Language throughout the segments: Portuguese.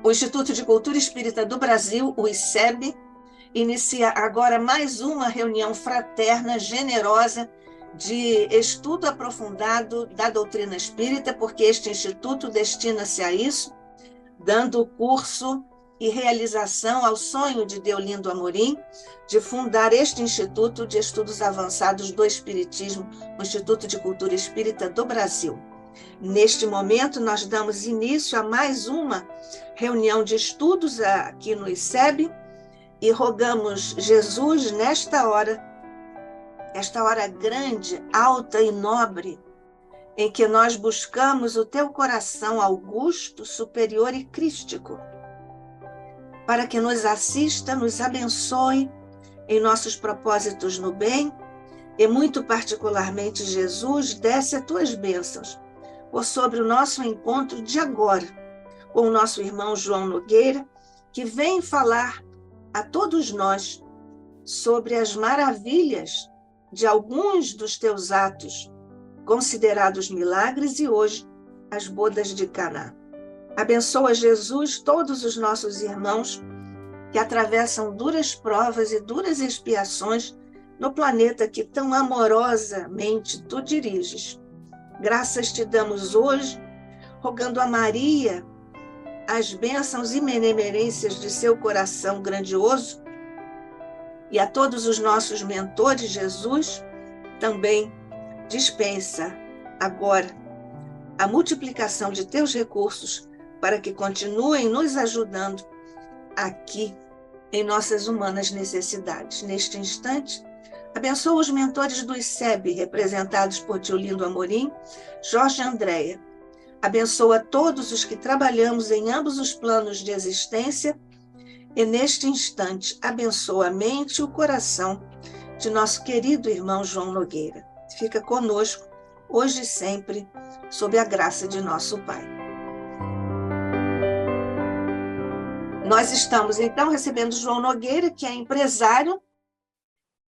O Instituto de Cultura Espírita do Brasil, o ICEB, inicia agora mais uma reunião fraterna, generosa, de estudo aprofundado da doutrina espírita, porque este instituto destina-se a isso, dando curso e realização ao sonho de Deolindo Amorim de fundar este Instituto de Estudos Avançados do Espiritismo, o Instituto de Cultura Espírita do Brasil. Neste momento, nós damos início a mais uma reunião de estudos aqui no ICEB e rogamos Jesus, nesta hora, esta hora grande, alta e nobre, em que nós buscamos o teu coração augusto, superior e crístico, para que nos assista, nos abençoe em nossos propósitos no bem e, muito particularmente, Jesus, desce as tuas bênçãos por sobre o nosso encontro de agora com o nosso irmão João Nogueira, que vem falar a todos nós sobre as maravilhas de alguns dos teus atos, considerados milagres, e hoje as bodas de Caná. Abençoa, Jesus, todos os nossos irmãos que atravessam duras provas e duras expiações no planeta que tão amorosamente tu diriges. Graças te damos hoje, rogando a Maria as bênçãos e benemerências de seu coração grandioso, e a todos os nossos mentores, Jesus, também dispensa agora a multiplicação de teus recursos para que continuem nos ajudando aqui em nossas humanas necessidades. Neste instante, abençoa os mentores do ICEB, representados por Deolindo Amorim, Jorge e Andréia. Abençoa todos os que trabalhamos em ambos os planos de existência e, neste instante, abençoa a mente e o coração de nosso querido irmão João Nogueira. Fica conosco, hoje e sempre, sob a graça de nosso Pai. Nós estamos, então, recebendo João Nogueira, que é empresário.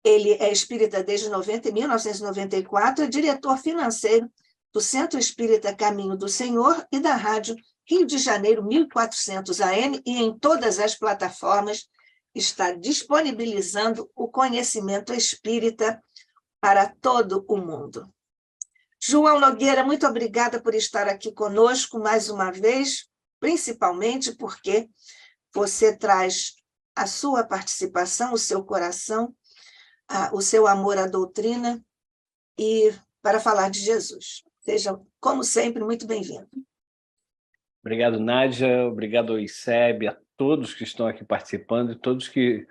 Ele é espírita desde 1994, é diretor financeiro do Centro Espírita Caminho do Senhor e da Rádio Rio de Janeiro 1400 AM, e em todas as plataformas está disponibilizando o conhecimento espírita para todo o mundo. João Nogueira, muito obrigada por estar aqui conosco mais uma vez, principalmente porque você traz a sua participação, o seu coração, o seu amor à doutrina, e para falar de Jesus. Seja, como sempre, muito bem-vindo. Obrigado, Nádia. Obrigado ao ICEB, a todos que estão aqui participando e todos que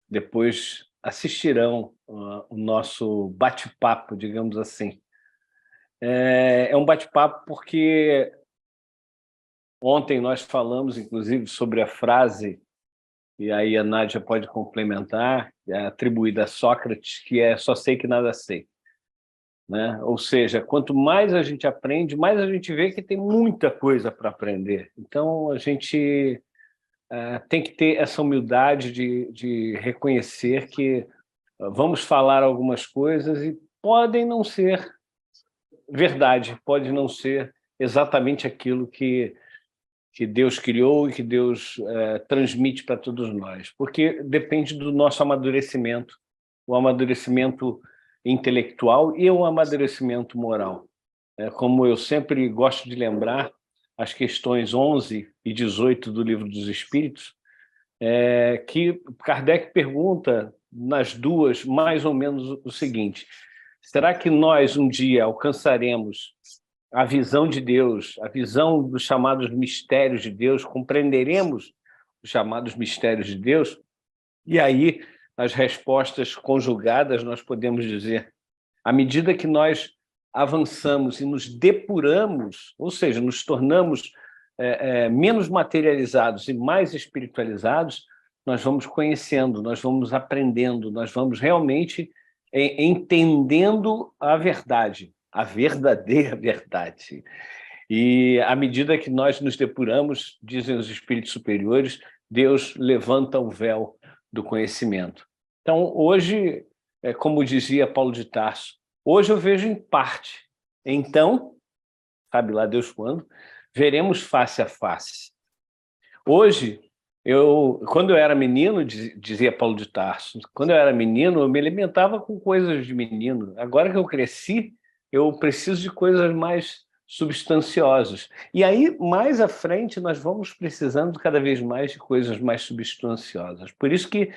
depois assistirão o nosso bate-papo, digamos assim. É um bate-papo porque ontem nós falamos, inclusive, sobre a frase, e aí a Nádia pode complementar, atribuída a Sócrates, que é "só sei que nada sei". Né? Ou seja, quanto mais a gente aprende, mais a gente vê que tem muita coisa para aprender. Então, a gente tem que ter essa humildade de reconhecer que vamos falar algumas coisas e podem não ser verdade, pode não ser exatamente aquilo que Deus criou e que Deus transmite para todos nós, porque depende do nosso amadurecimento, o amadurecimento intelectual e o amadurecimento moral. Como eu sempre gosto de lembrar, as questões 11 e 18 do Livro dos Espíritos, que Kardec pergunta nas duas mais ou menos o seguinte: será que nós um dia alcançaremos a visão de Deus, a visão dos chamados mistérios de Deus, compreenderemos os chamados mistérios de Deus? E aí, as respostas conjugadas, nós podemos dizer, à medida que nós avançamos e nos depuramos, ou seja, nos tornamos menos materializados e mais espiritualizados, nós vamos conhecendo, nós vamos aprendendo, nós vamos realmente entendendo a verdade, a verdadeira verdade. E à medida que nós nos depuramos, dizem os espíritos superiores, Deus levanta o véu do conhecimento. Então, hoje, como dizia Paulo de Tarso, hoje eu vejo em parte. Então, sabe lá Deus quando, veremos face a face. Hoje, quando eu era menino, dizia Paulo de Tarso, quando eu era menino, eu me alimentava com coisas de menino. Agora que eu cresci, eu preciso de coisas mais substanciosas. E aí, mais à frente, nós vamos precisando cada vez mais de coisas mais substanciosas. Por isso que,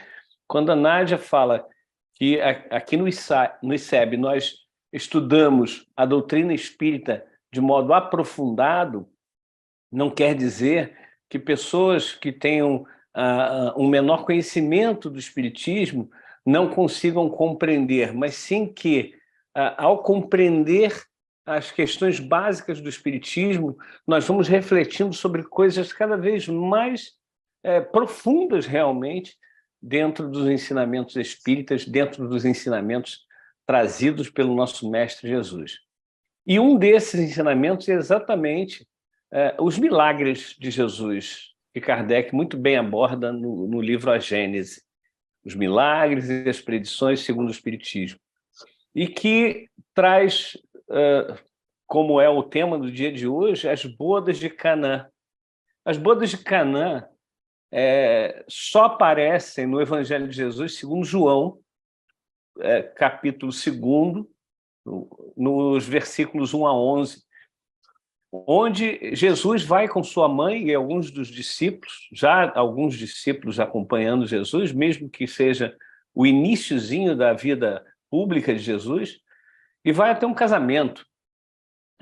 quando a Nádia fala que aqui no ICEB nós estudamos a doutrina espírita de modo aprofundado, não quer dizer que pessoas que tenham um menor conhecimento do espiritismo não consigam compreender, mas sim que, ao compreender as questões básicas do espiritismo, nós vamos refletindo sobre coisas cada vez mais profundas realmente dentro dos ensinamentos espíritas, dentro dos ensinamentos trazidos pelo nosso Mestre Jesus. E um desses ensinamentos é exatamente os milagres de Jesus, que Kardec muito bem aborda no livro A Gênese, os milagres e as predições segundo o Espiritismo, e que traz, como é o tema do dia de hoje, as bodas de Canaã. As bodas de Canaã só aparecem no Evangelho de Jesus segundo João, capítulo 2, nos versículos 1 a 11, onde Jesus vai com sua mãe e alguns dos discípulos, já alguns discípulos acompanhando Jesus, mesmo que seja o iniciozinho da vida pública de Jesus, e vai até um casamento.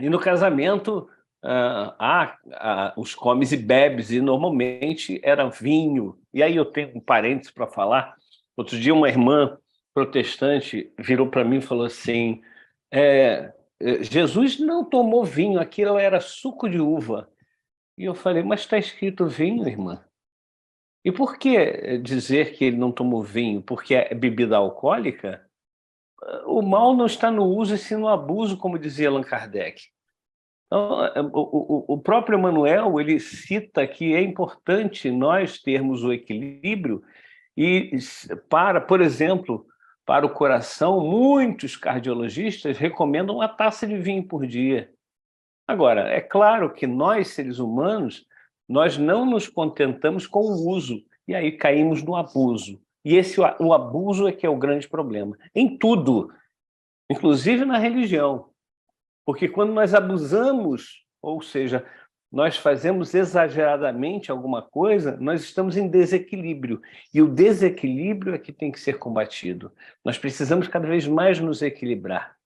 E no casamento há os comes e bebes, e normalmente era vinho. E aí eu tenho um parênteses para falar. Outro dia uma irmã protestante virou para mim e falou assim, Jesus não tomou vinho, aquilo era suco de uva. E eu falei, mas está escrito vinho, irmã. E por que dizer que ele não tomou vinho? Porque é bebida alcoólica? O mal não está no uso e sim no abuso, como dizia Allan Kardec. Então, o próprio Emmanuel, ele cita que é importante nós termos o equilíbrio e, por exemplo, para o coração, muitos cardiologistas recomendam uma taça de vinho por dia. Agora, é claro que nós, seres humanos, nós não nos contentamos com o uso, e aí caímos no abuso. E o abuso é que é o grande problema. Em tudo, inclusive na religião. Porque quando nós abusamos, ou seja, nós fazemos exageradamente alguma coisa, nós estamos em desequilíbrio. E o desequilíbrio é que tem que ser combatido. Nós precisamos cada vez mais nos equilibrar.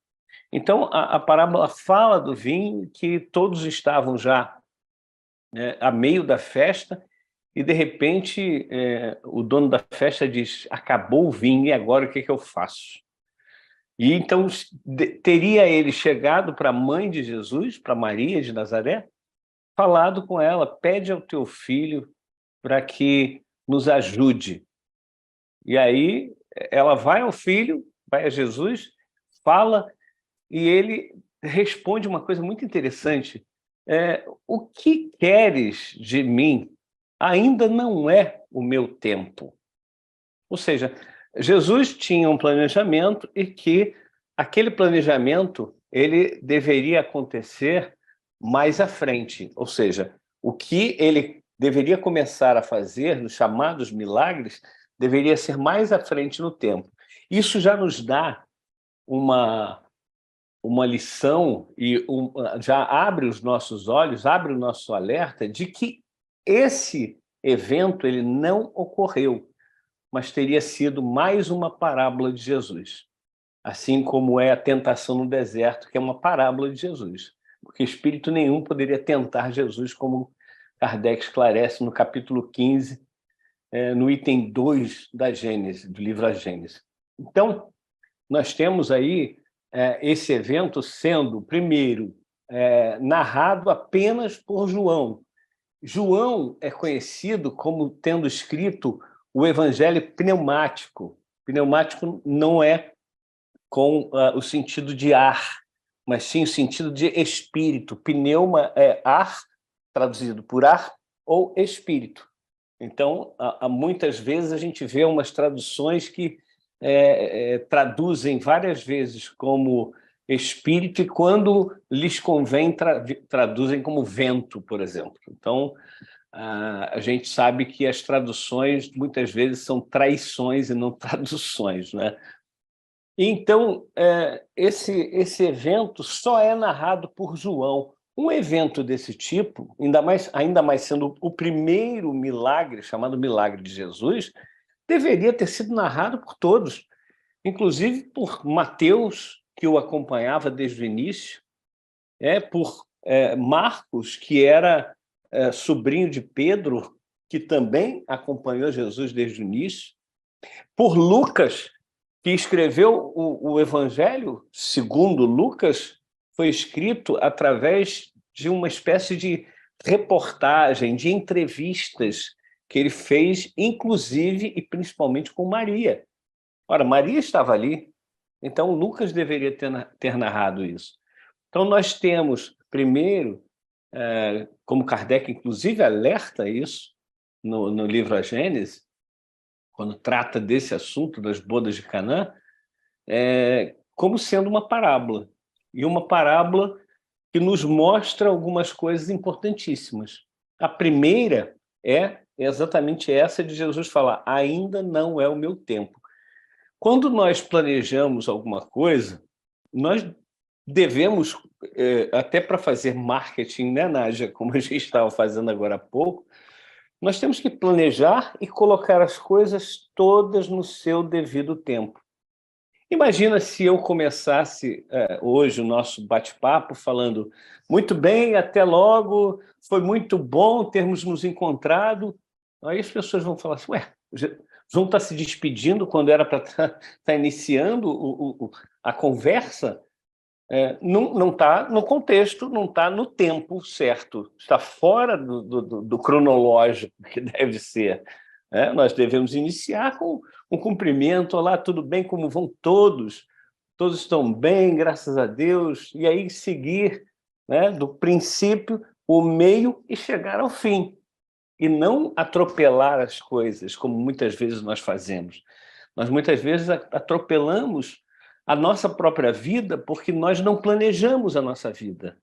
Então, a parábola fala do vinho, que todos estavam já a meio da festa, e de repente o dono da festa diz, acabou o vinho, e agora o que eu faço? E então teria ele chegado para a mãe de Jesus, para Maria de Nazaré, falado com ela, pede ao teu filho para que nos ajude. E aí ela vai ao filho, vai a Jesus, fala, e ele responde uma coisa muito interessante. O que queres de mim ainda não é o meu tempo. Ou seja, Jesus tinha um planejamento e que aquele planejamento ele deveria acontecer mais à frente. Ou seja, o que ele deveria começar a fazer nos chamados milagres deveria ser mais à frente no tempo. Isso já nos dá uma lição e já abre os nossos olhos, abre o nosso alerta de que esse evento ele não ocorreu, mas teria sido mais uma parábola de Jesus. Assim como é a tentação no deserto, que é uma parábola de Jesus. Porque espírito nenhum poderia tentar Jesus, como Kardec esclarece no capítulo 15, no item 2 da Gênese, do livro A Gênese. Então, nós temos aí esse evento sendo, primeiro, narrado apenas por João. João é conhecido como tendo escrito o Evangelho pneumático. Pneumático não é com o sentido de ar, mas sim o sentido de espírito. Pneuma é ar, traduzido por ar, ou espírito. Então, muitas vezes a gente vê umas traduções que traduzem várias vezes como espírito, e quando lhes convém traduzem como vento, por exemplo. Então, a gente sabe que as traduções muitas vezes são traições e não traduções, né? Então, esse evento só é narrado por João. Um evento desse tipo, ainda mais sendo o primeiro milagre, chamado Milagre de Jesus, deveria ter sido narrado por todos, inclusive por Mateus, que o acompanhava desde o início, por Marcos, que era sobrinho de Pedro, que também acompanhou Jesus desde o início, por Lucas, que escreveu o Evangelho segundo Lucas, foi escrito através de uma espécie de reportagem, de entrevistas que ele fez, inclusive e principalmente com Maria. Ora, Maria estava ali, então Lucas deveria ter narrado isso. Então nós temos, primeiro, como Kardec inclusive alerta isso no livro A Gênese, quando trata desse assunto das bodas de Canaã, como sendo uma parábola. E uma parábola que nos mostra algumas coisas importantíssimas. A primeira é exatamente essa de Jesus falar: ainda não é o meu tempo. Quando nós planejamos alguma coisa, nós devemos, até para fazer marketing, né, Nádia, como a gente estava fazendo agora há pouco, nós temos que planejar e colocar as coisas todas no seu devido tempo. Imagina se eu começasse hoje o nosso bate-papo falando: muito bem, até logo, foi muito bom termos nos encontrado. Aí as pessoas vão falar assim: ué, João está se despedindo quando era para estar iniciando a conversa? Não está no contexto, não está no tempo certo, está fora do cronológico que deve ser. Nós devemos iniciar com um cumprimento: olá, tudo bem, como vão todos? Todos estão bem, graças a Deus, e aí seguir, né, do princípio, o meio e chegar ao fim, e não atropelar as coisas, como muitas vezes nós fazemos. Nós muitas vezes atropelamos a nossa própria vida porque nós não planejamos a nossa vida.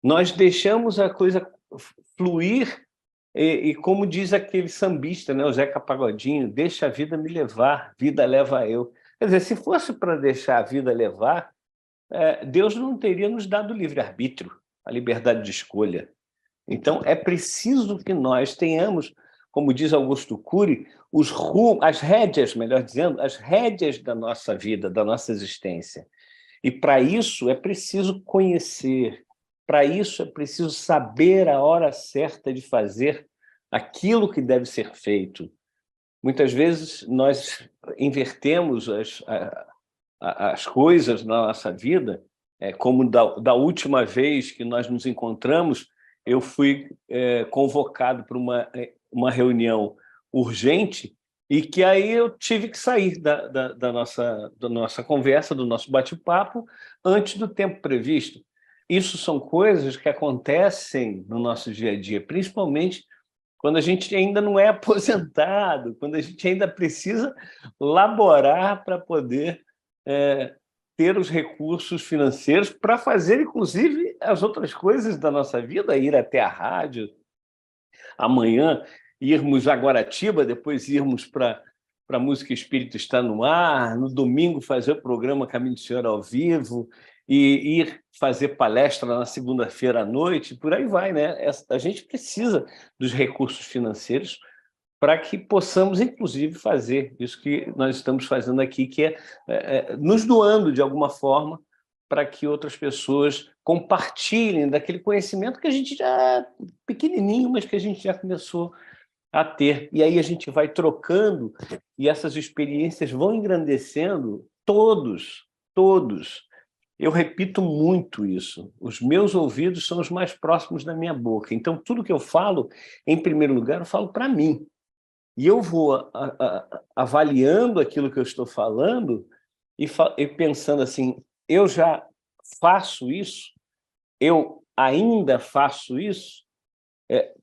Nós deixamos a coisa fluir e como diz aquele sambista, né, o Zeca Pagodinho: deixa a vida me levar, vida leva eu. Quer dizer, se fosse para deixar a vida levar, Deus não teria nos dado o livre-arbítrio, a liberdade de escolha. Então, é preciso que nós tenhamos, como diz Augusto Cury, as rédeas, melhor dizendo, as rédeas da nossa vida, da nossa existência. E para isso é preciso conhecer, para isso é preciso saber a hora certa de fazer aquilo que deve ser feito. Muitas vezes nós invertemos as coisas na nossa vida, como da última vez que nós nos encontramos, eu fui convocado para uma reunião urgente e que aí eu tive que sair da nossa conversa, do nosso bate-papo, antes do tempo previsto. Isso são coisas que acontecem no nosso dia a dia, principalmente quando a gente ainda não é aposentado, quando a gente ainda precisa laborar para poder ter os recursos financeiros para fazer, inclusive, as outras coisas da nossa vida, ir até a rádio, amanhã irmos a Guaratiba, depois irmos para a Música Espírito Está no Ar, no domingo fazer o programa Caminho do Senhor ao vivo, e ir fazer palestra na segunda-feira à noite, por aí vai, né? A gente precisa dos recursos financeiros para que possamos, inclusive, fazer isso que nós estamos fazendo aqui, que é nos doando, de alguma forma, para que outras pessoas compartilhem daquele conhecimento que a gente já, pequenininho, mas que a gente já começou a ter. E aí a gente vai trocando e essas experiências vão engrandecendo todos. Eu repito muito isso. Os meus ouvidos são os mais próximos da minha boca. Então, tudo que eu falo, em primeiro lugar, eu falo para mim. E eu vou avaliando aquilo que eu estou falando e pensando assim: eu já faço isso? Eu ainda faço isso?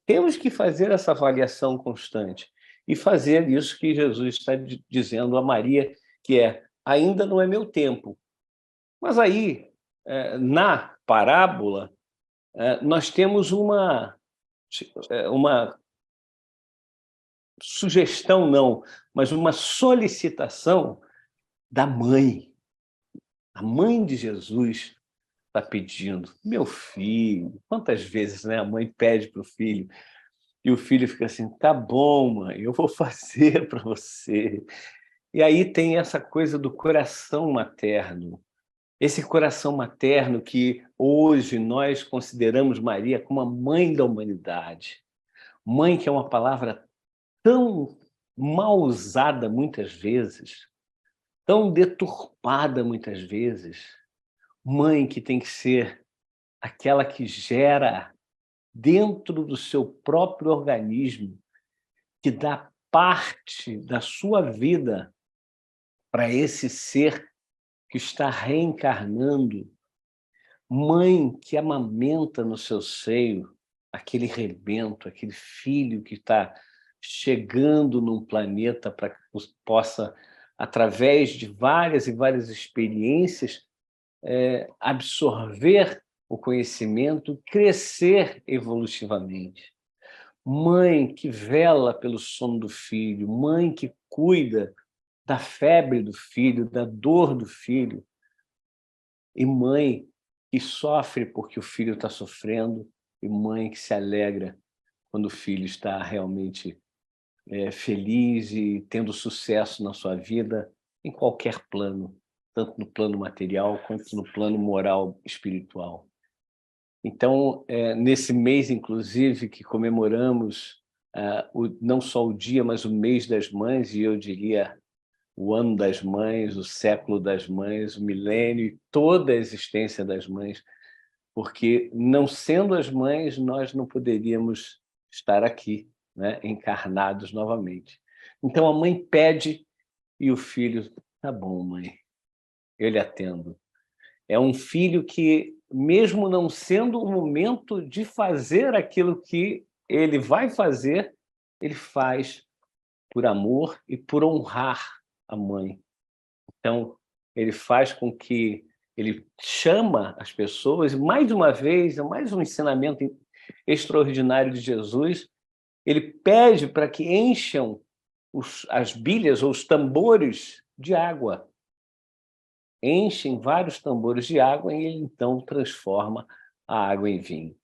Temos que fazer essa avaliação constante e fazer isso que Jesus está dizendo a Maria, que ainda não é meu tempo. Mas aí, na parábola, nós temos uma sugestão não, mas uma solicitação da mãe. A mãe de Jesus está pedindo, meu filho, quantas vezes, né, a mãe pede para o filho, e o filho fica assim, tá bom, mãe, eu vou fazer para você. E aí tem essa coisa do coração materno, esse coração materno que hoje nós consideramos Maria como a mãe da humanidade. Mãe, que é uma palavra tão mal usada muitas vezes, tão deturpada muitas vezes. Mãe que tem que ser aquela que gera dentro do seu próprio organismo, que dá parte da sua vida para esse ser que está reencarnando. Mãe que amamenta no seu seio aquele rebento, aquele filho que está chegando num planeta para que possa, através de várias e várias experiências, absorver o conhecimento, crescer evolutivamente. Mãe que vela pelo sono do filho, mãe que cuida da febre do filho, da dor do filho, e mãe que sofre porque o filho está sofrendo, e mãe que se alegra quando o filho está realmente feliz e tendo sucesso na sua vida, em qualquer plano, tanto no plano material quanto no plano moral, espiritual. Então, nesse mês, inclusive, que comemoramos não só o dia, mas o mês das mães, e eu diria o ano das mães, o século das mães, o milênio e toda a existência das mães, porque não sendo as mães, nós não poderíamos estar aqui, né, encarnados novamente. Então a mãe pede e o filho, tá bom, mãe, eu lhe atendo. É um filho que, mesmo não sendo o momento de fazer aquilo que ele vai fazer, ele faz por amor e por honrar a mãe. Então, ele faz com que ele chama as pessoas, e mais uma vez, é mais um ensinamento extraordinário de Jesus, ele pede para que encham as bilhas ou os tambores de água. Enchem vários tambores de água e ele então transforma a água em vinho.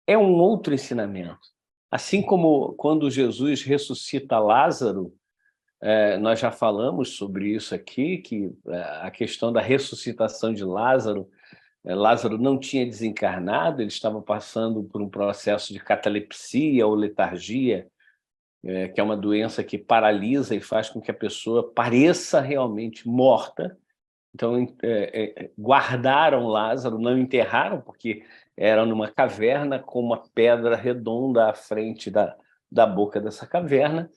É um outro ensinamento. Assim como quando Jesus ressuscita Lázaro, nós já falamos sobre isso aqui, que a questão da ressuscitação de Lázaro, Lázaro não tinha desencarnado, ele estava passando por um processo de catalepsia ou letargia, que é uma doença que paralisa e faz com que a pessoa pareça realmente morta. Então, guardaram Lázaro, não enterraram, porque era numa caverna com uma pedra redonda à frente da boca dessa caverna,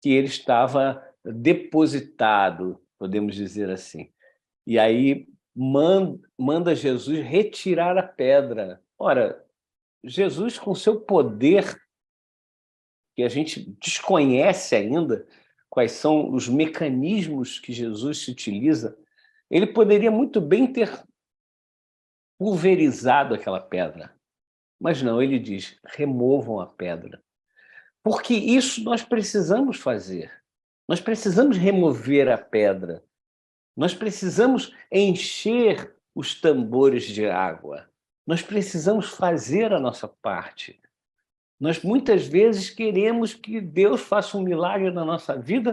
que ele estava depositado, podemos dizer assim. E aí manda Jesus retirar a pedra. Ora, Jesus, com seu poder, que a gente desconhece ainda quais são os mecanismos que Jesus se utiliza, ele poderia muito bem ter pulverizado aquela pedra. Mas não, ele diz, removam a pedra. Porque isso nós precisamos fazer. Nós precisamos remover a pedra. Nós precisamos encher os tambores de água. Nós precisamos fazer a nossa parte. Nós muitas vezes queremos que Deus faça um milagre na nossa vida,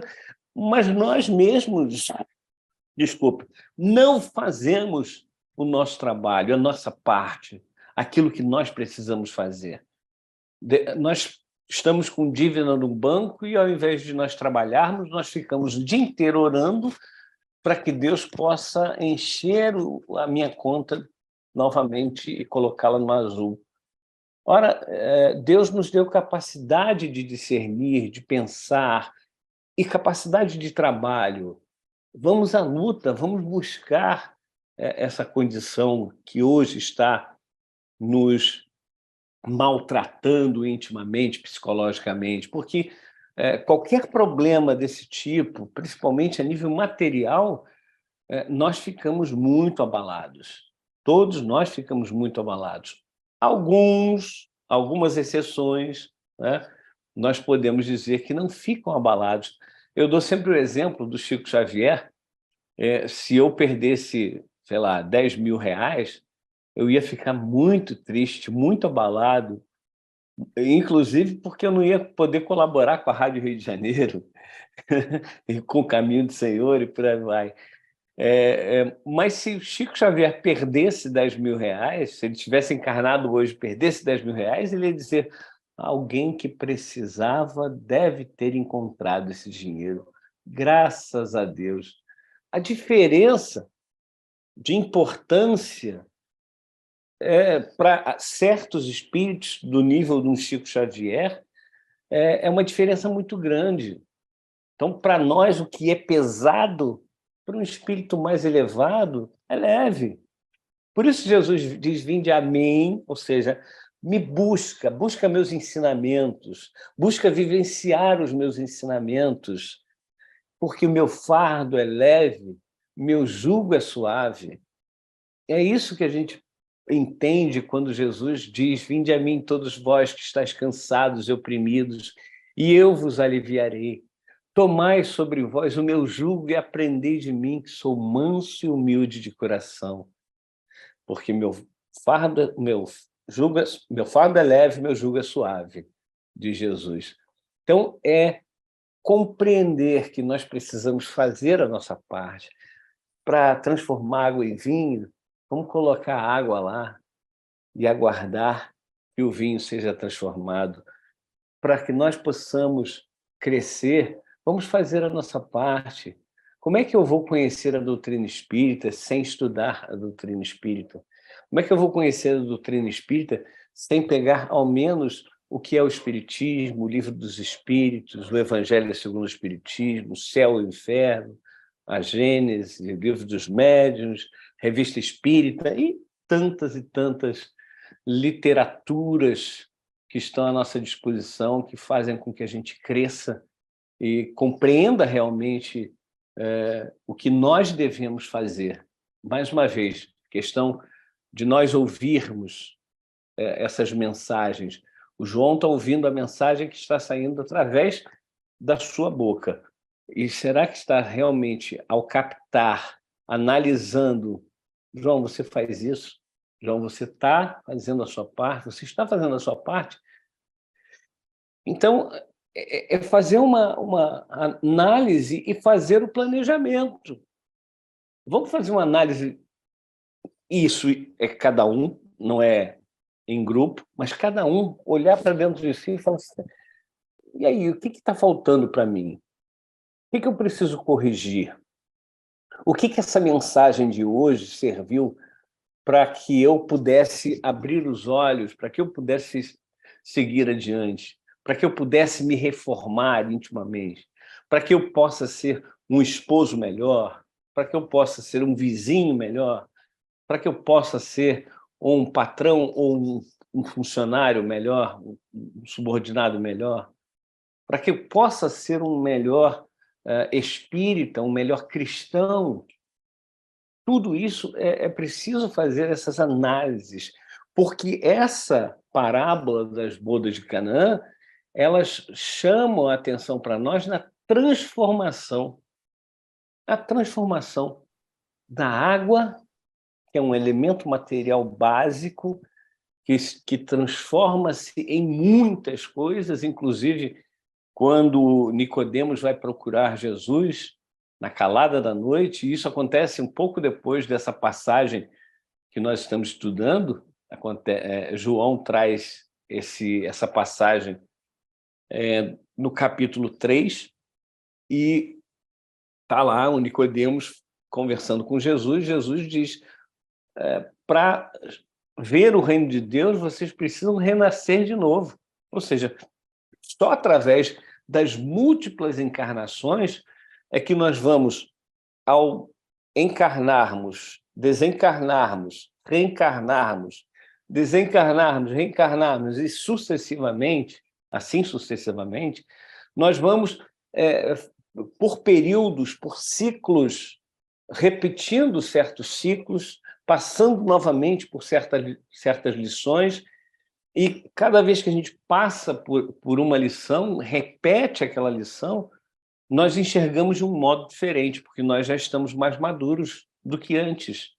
mas nós mesmos, desculpe, não fazemos o nosso trabalho, a nossa parte, aquilo que nós precisamos fazer. Nós estamos com dívida no banco e, ao invés de nós trabalharmos, nós ficamos o dia inteiro orando para que Deus possa encher a minha conta novamente e colocá-la no azul. Ora, Deus nos deu capacidade de discernir, de pensar e capacidade de trabalho. Vamos à luta, vamos buscar essa condição que hoje está nos maltratando intimamente, psicologicamente, porque qualquer problema desse tipo, principalmente a nível material, nós ficamos muito abalados. Todos nós ficamos muito abalados. Algumas exceções, né? nós podemos dizer que não ficam abalados. Eu dou sempre o exemplo do Chico Xavier. Se eu perdesse, sei lá, 10 mil reais, eu ia ficar muito triste, muito abalado, inclusive porque eu não ia poder colaborar com a Rádio Rio de Janeiro, e com o Caminho do Senhor e por aí vai. Mas se o Chico Xavier perdesse 10 mil reais, se ele tivesse encarnado hoje e perdesse 10 mil reais, ele ia dizer: alguém que precisava deve ter encontrado esse dinheiro. Graças a Deus. A diferença de importância para certos espíritos do nível de um Chico Xavier é uma diferença muito grande. Então, para nós, o que é pesado, para um espírito mais elevado, é leve. Por isso Jesus diz: vinde a mim, ou seja, me busca meus ensinamentos, busca vivenciar os meus ensinamentos, porque o meu fardo é leve, meu jugo é suave. É isso que a gente entende quando Jesus diz: vinde a mim todos vós que estáis cansados e oprimidos, e eu vos aliviarei. Tomai sobre vós o meu jugo e aprendei de mim, que sou manso e humilde de coração. Porque meu fardo é leve, meu jugo é suave, diz Jesus. Então, é compreender que nós precisamos fazer a nossa parte. Para transformar água em vinho, vamos colocar água lá e aguardar que o vinho seja transformado. Para que nós possamos crescer, vamos fazer a nossa parte. Como é que eu vou conhecer a doutrina espírita sem estudar a doutrina espírita? Como é que eu vou conhecer a doutrina espírita sem pegar, ao menos, o que é o Espiritismo, o Livro dos Espíritos, o Evangelho segundo o Espiritismo, o Céu e o Inferno, a Gênese, o Livro dos Médiuns, Revista Espírita e tantas literaturas que estão à nossa disposição, que fazem com que a gente cresça e compreenda realmente o que nós devemos fazer. Mais uma vez, questão de nós ouvirmos essas mensagens. O João está ouvindo a mensagem que está saindo através da sua boca. E será que está realmente, ao captar, analisando: João, você faz isso? João, você está fazendo a sua parte? Você está fazendo a sua parte? Então, é fazer uma análise e fazer o planejamento. Vamos fazer uma análise. Isso é cada um, não é em grupo, mas cada um olhar para dentro de si e falar assim: e aí, o que está faltando para mim? O que eu preciso corrigir? O que essa mensagem de hoje serviu para que eu pudesse abrir os olhos, para que eu pudesse seguir adiante, para que eu pudesse me reformar intimamente, para que eu possa ser um esposo melhor, para que eu possa ser um vizinho melhor, para que eu possa ser um patrão ou um funcionário melhor, um subordinado melhor, para que eu possa ser um melhor espírita, um melhor cristão. Tudo isso é preciso fazer essas análises, porque essa parábola das bodas de Canaã, elas chamam a atenção para nós na transformação. A transformação da água, que é um elemento material básico, que transforma-se em muitas coisas, inclusive quando Nicodemos vai procurar Jesus na calada da noite, e isso acontece um pouco depois dessa passagem que nós estamos estudando. João traz essa passagem no capítulo 3, e está lá o Nicodemos conversando com Jesus. Jesus diz: para ver o reino de Deus, vocês precisam renascer de novo. Ou seja, só através das múltiplas encarnações é que nós vamos, ao encarnarmos, desencarnarmos, reencarnarmos, desencarnarmos, reencarnarmos e sucessivamente, assim sucessivamente, nós vamos, por períodos, por ciclos, repetindo certos ciclos, passando novamente por certas lições, E cada vez que a gente passa por uma lição, repete aquela lição, nós enxergamos de um modo diferente, porque nós já estamos mais maduros do que antes.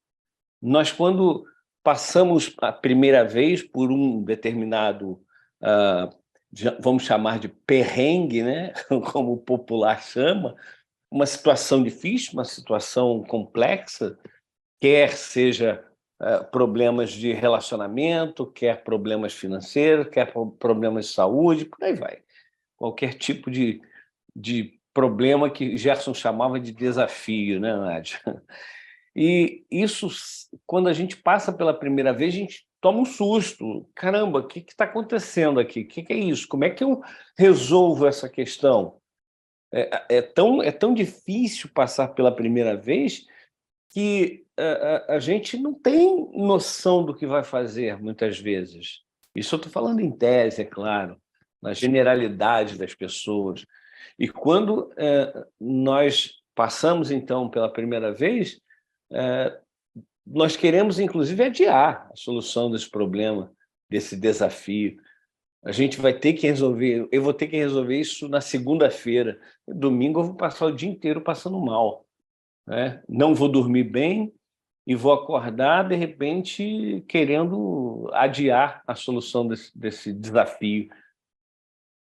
Nós, quando passamos a primeira vez por um determinado, vamos chamar de perrengue, né? Como o popular chama, uma situação difícil, uma situação complexa, quer seja problemas de relacionamento, quer problemas financeiros, quer problemas de saúde, por aí vai. Qualquer tipo de problema que Gerson chamava de desafio, né, Nádia? E isso, quando a gente passa pela primeira vez, a gente toma um susto. Caramba, o que está acontecendo aqui? O que é isso? Como é que eu resolvo essa questão? É tão difícil passar pela primeira vez que a gente não tem noção do que vai fazer, muitas vezes. Isso eu estou falando em tese, é claro, na generalidade das pessoas. E quando nós passamos, então, pela primeira vez, nós queremos, inclusive, adiar a solução desse problema, desse desafio. A gente vai ter que resolver, eu vou ter que resolver isso na segunda-feira. Domingo eu vou passar o dia inteiro passando mal, né? Não vou dormir bem e vou acordar, de repente, querendo adiar a solução desse desafio.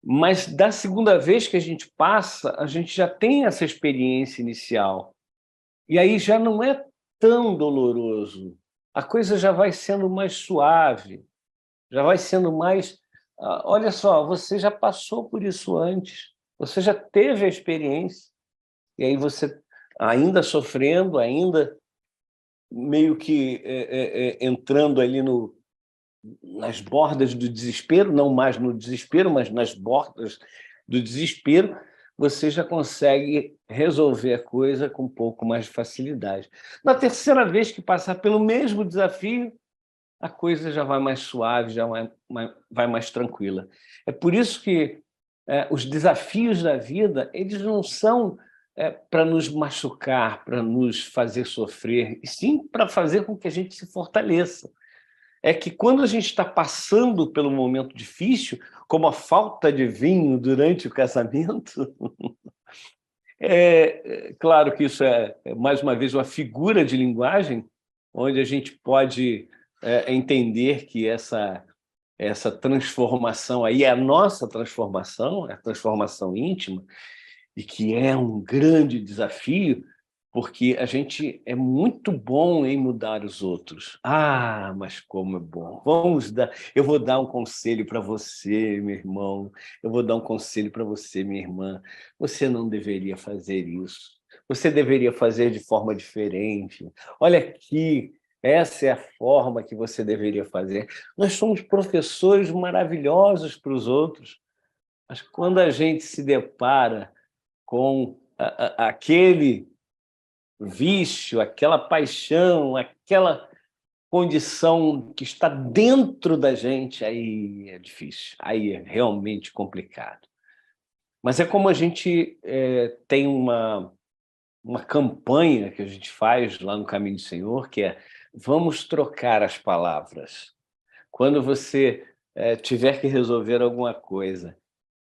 Mas da segunda vez que a gente passa, a gente já tem essa experiência inicial. E aí já não é tão doloroso. A coisa já vai sendo mais suave, já vai sendo mais... Olha só, você já passou por isso antes, você já teve a experiência, e aí você, ainda sofrendo, ainda meio que entrando ali nas bordas do desespero, não mais no desespero, mas nas bordas do desespero, você já consegue resolver a coisa com um pouco mais de facilidade. Na terceira vez que passar pelo mesmo desafio, a coisa já vai mais suave, já vai mais tranquila. É por isso que os desafios da vida, eles não são para nos machucar, para nos fazer sofrer, e sim para fazer com que a gente se fortaleça. É que quando a gente está passando pelo momento difícil, como a falta de vinho durante o casamento, claro que isso mais uma vez, uma figura de linguagem, onde a gente pode entender que essa transformação aí é a nossa transformação, é a transformação íntima, e que é um grande desafio, porque a gente é muito bom em mudar os outros. Ah, mas como é bom! Eu vou dar um conselho para você, meu irmão, eu vou dar um conselho para você, minha irmã. Você não deveria fazer isso. Você deveria fazer de forma diferente. Olha aqui, essa é a forma que você deveria fazer. Nós somos professores maravilhosos para os outros, mas quando a gente se depara com aquele vício, aquela paixão, aquela condição que está dentro da gente, aí é difícil, aí é realmente complicado. Mas é como a gente tem uma campanha que a gente faz lá no Caminho do Senhor, que é: vamos trocar as palavras. Quando você tiver que resolver alguma coisa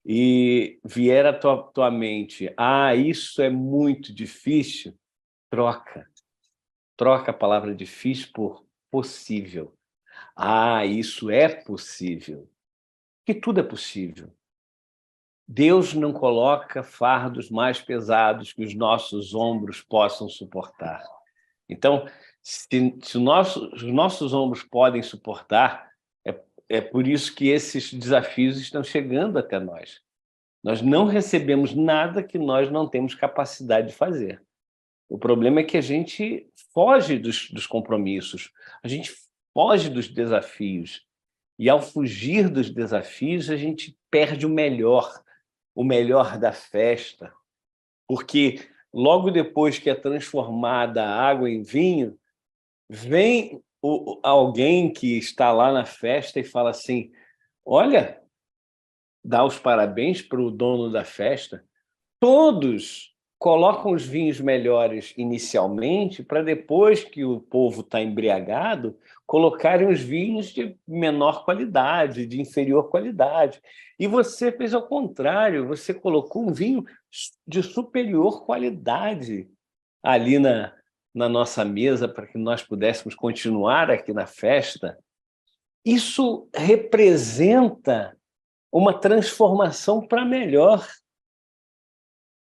e vier à tua mente, isso é muito difícil, troca a palavra difícil por possível. Isso é possível. Que tudo é possível. Deus não coloca fardos mais pesados que os nossos ombros possam suportar. Então, se os nossos ombros podem suportar, é por isso que esses desafios estão chegando até nós. Nós não recebemos nada que nós não temos capacidade de fazer. O problema é que a gente foge dos compromissos, a gente foge dos desafios. E, ao fugir dos desafios, a gente perde o melhor da festa. Porque, logo depois que é transformada a água em vinho, vem alguém que está lá na festa e fala assim: olha, dá os parabéns para o dono da festa. Todos colocam os vinhos melhores inicialmente, para depois que o povo está embriagado, colocarem os vinhos de menor qualidade, de inferior qualidade. E você fez ao contrário, você colocou um vinho de superior qualidade ali na nossa mesa para que nós pudéssemos continuar aqui na festa. Isso representa uma transformação para melhor.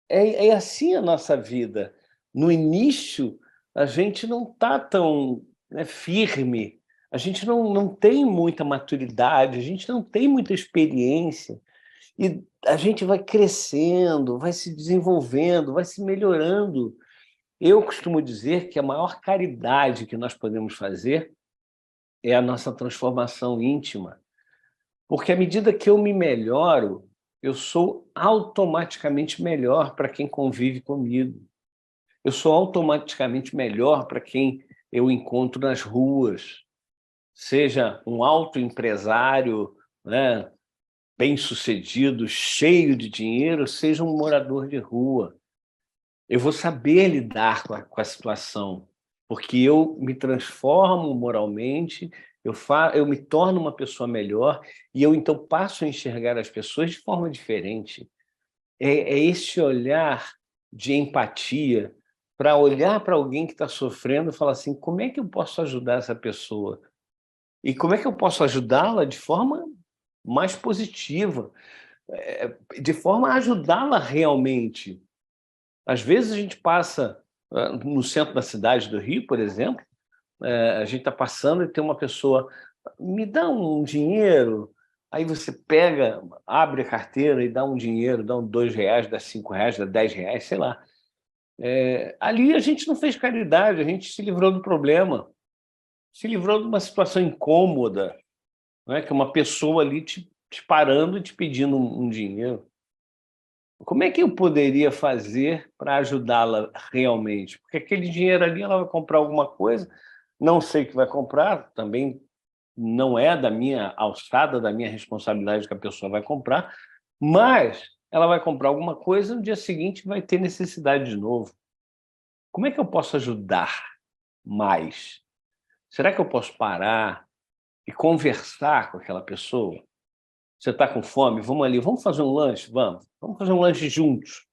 É assim a nossa vida. No início, a gente não está tão, né, firme, a gente não tem muita maturidade, a gente não tem muita experiência, e a gente vai crescendo, vai se desenvolvendo, vai se melhorando. Eu costumo dizer que a maior caridade que nós podemos fazer é a nossa transformação íntima, porque à medida que eu me melhoro, eu sou automaticamente melhor para quem convive comigo. Eu sou automaticamente melhor para quem eu encontro nas ruas, seja um autoempresário, né, bem-sucedido, cheio de dinheiro, seja um morador de rua. Eu vou saber lidar com a situação, porque eu me transformo moralmente, eu me torno uma pessoa melhor e eu então passo a enxergar as pessoas de forma diferente. É esse olhar de empatia para olhar para alguém que está sofrendo e falar assim, como é que eu posso ajudar essa pessoa? E como é que eu posso ajudá-la de forma mais positiva, de forma a ajudá-la realmente? Às vezes a gente passa no centro da cidade do Rio, por exemplo, a gente está passando e tem uma pessoa, me dá um dinheiro, aí você pega, abre a carteira e dá um dinheiro, dá um R$ 2, dá R$ 5, dá R$ 10, sei lá. Ali a gente não fez caridade, a gente se livrou do problema, se livrou de uma situação incômoda, não é? Que uma pessoa ali te parando e te pedindo um dinheiro. Como é que eu poderia fazer para ajudá-la realmente? Porque aquele dinheiro ali, ela vai comprar alguma coisa, não sei o que vai comprar, também não é da minha alçada, da minha responsabilidade que a pessoa vai comprar, mas ela vai comprar alguma coisa e no dia seguinte vai ter necessidade de novo. Como é que eu posso ajudar mais? Será que eu posso parar e conversar com aquela pessoa? Você está com fome? Vamos ali, vamos fazer um lanche? Vamos fazer um lanche juntos.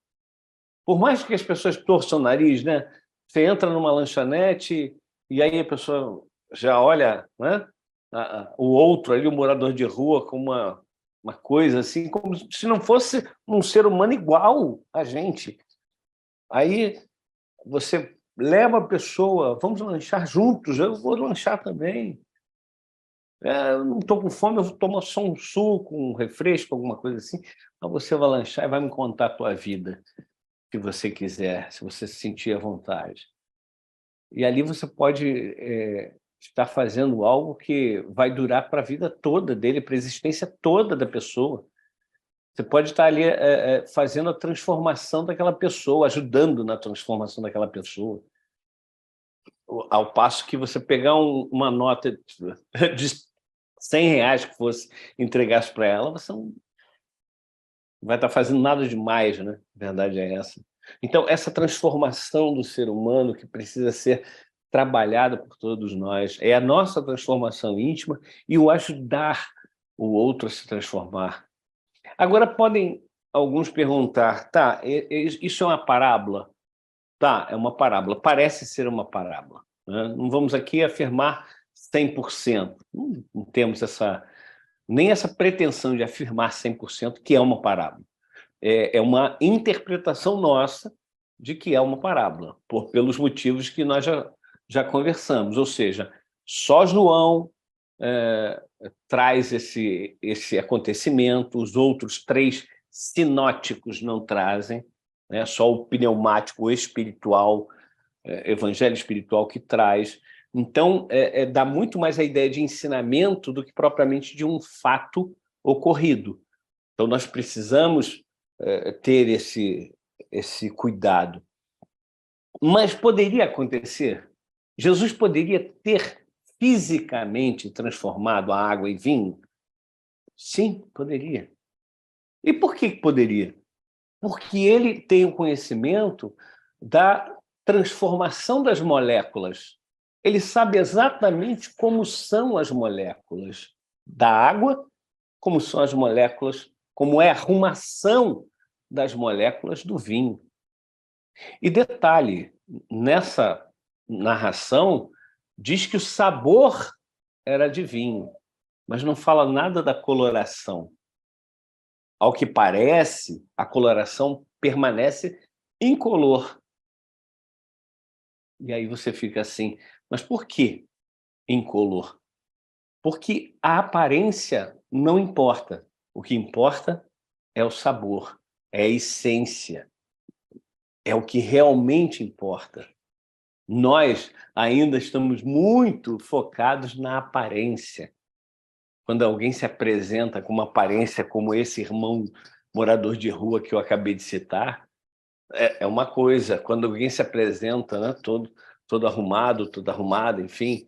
Por mais que as pessoas torçam o nariz, né? Você entra numa lanchonete e aí a pessoa já olha, né, o outro ali, o morador de rua, com uma coisa assim, como se não fosse um ser humano igual a gente. Aí você leva a pessoa, vamos lanchar juntos, eu vou lanchar também. Eu não estou com fome, eu vou tomar só um suco, um refresco, alguma coisa assim. Então você vai lanchar e vai me contar a tua vida, se você quiser, se você se sentir à vontade. E ali você pode estar fazendo algo que vai durar para a vida toda dele, para a existência toda da pessoa. Você pode estar ali fazendo a transformação daquela pessoa, ajudando na transformação daquela pessoa. Ao passo que você pegar uma nota de R$ 100 que fosse entregasse para ela, você não vai estar fazendo nada demais, né? A verdade é essa. Então, essa transformação do ser humano que precisa ser trabalhada por todos nós, é a nossa transformação íntima e o ajudar o outro a se transformar. Agora, podem alguns perguntar, tá, isso é uma parábola? Tá, é uma parábola, parece ser uma parábola, né? Não vamos aqui afirmar 100%, não temos nem essa pretensão de afirmar 100% que é uma parábola. É uma interpretação nossa de que é uma parábola, pelos motivos que nós já conversamos, ou seja, só João traz esse acontecimento, os outros 3 sinóticos não trazem, né? Só o pneumático espiritual, evangelho espiritual que traz. Então, dá muito mais a ideia de ensinamento do que propriamente de um fato ocorrido. Então, nós precisamos ter esse cuidado. Mas poderia acontecer? Jesus poderia ter fisicamente transformado a água em vinho? Sim, poderia. E por que poderia? Porque ele tem o conhecimento da transformação das moléculas. Ele sabe exatamente como são as moléculas da água, como são as moléculas, como é a arrumação das moléculas do vinho. E detalhe, nessa narração, diz que o sabor era de vinho, mas não fala nada da coloração. Ao que parece, a coloração permanece incolor. E aí você fica assim, mas por que incolor? Porque a aparência não importa. O que importa é o sabor, é a essência, é o que realmente importa. Nós ainda estamos muito focados na aparência. Quando alguém se apresenta com uma aparência como esse irmão morador de rua que eu acabei de citar, é uma coisa. Quando alguém se apresenta, né, todo arrumado, toda arrumada, enfim,